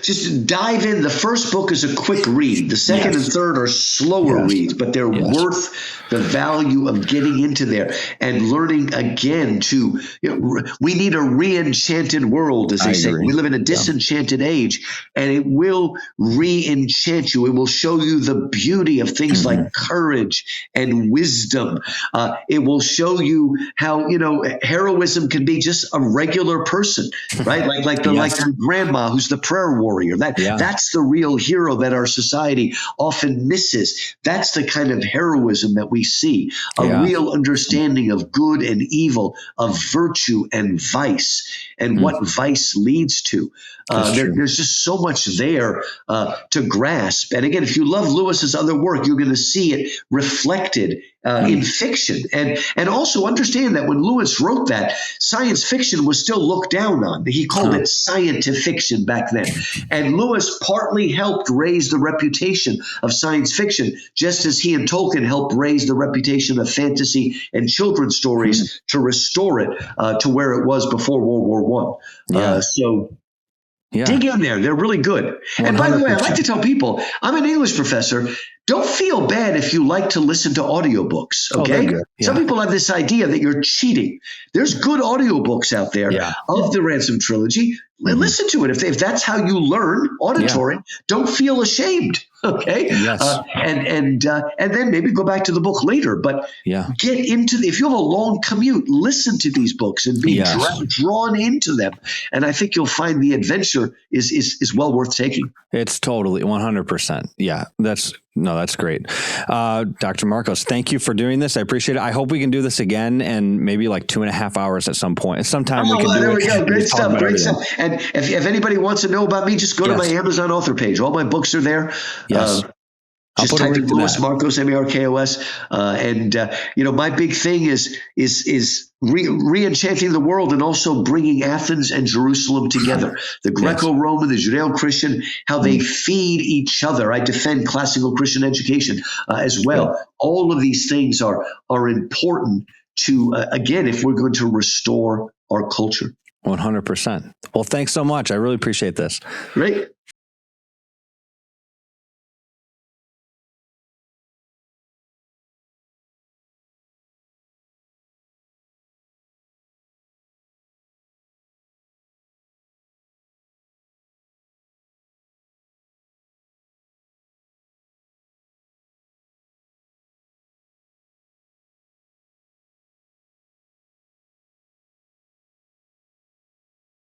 just dive in. The first book is a quick read. The second and third are slower reads, but they're worth the value of getting into there and learning again we need a re-enchanted world, as they say. We live in a disenchanted age, and it will re-enchant you. It will show you the beauty of things like courage and wisdom. It will show you how, heroism can be just a regular person, right? Like the grandma who's the prayer warrior. That's the real hero that our society often misses. That's the kind of heroism that we see, a real understanding of good and evil, of virtue and vice, and what vice leads to. There's just so much there to grasp. And again, if you love Lewis's other work, you're going to see it reflected in fiction. And also understand that when Lewis wrote that, science fiction was still looked down on. He called it scientific fiction back then. And Lewis partly helped raise the reputation of science fiction, just as he and Tolkien helped raise the reputation of fantasy and children's stories to restore it to where it was before World War I. Dig in there. They're really good. 100%. And by the way, I like to tell people, I'm an English professor. Don't feel bad if you like to listen to audiobooks, okay? Some people have this idea that you're cheating. There's good audiobooks out there of the Ransom Trilogy. Listen to it. If that's how you learn auditory, don't feel ashamed. Okay. Yes. And then maybe go back to the book later, but get into if you have a long commute, listen to these books and be drawn into them. And I think you'll find the adventure is well worth taking. It's totally 100%. Yeah, that's great. Dr. Markos, thank you for doing this. I appreciate it. I hope we can do this again and maybe like 2.5 hours at some point. Sometime we can do it. There we go. Great stuff. Great stuff. And if anybody wants to know about me, just go to my Amazon author page. All my books are there. Yes. Just type in Lewis Markos, Markos, and my big thing is re-enchanting the world and also bringing Athens and Jerusalem together. The Greco-Roman, the Judeo-Christian, how they feed each other. I defend classical Christian education as well. Yeah. All of these things are important to again, if we're going to restore our culture. 100%. Well, thanks so much. I really appreciate this. Great.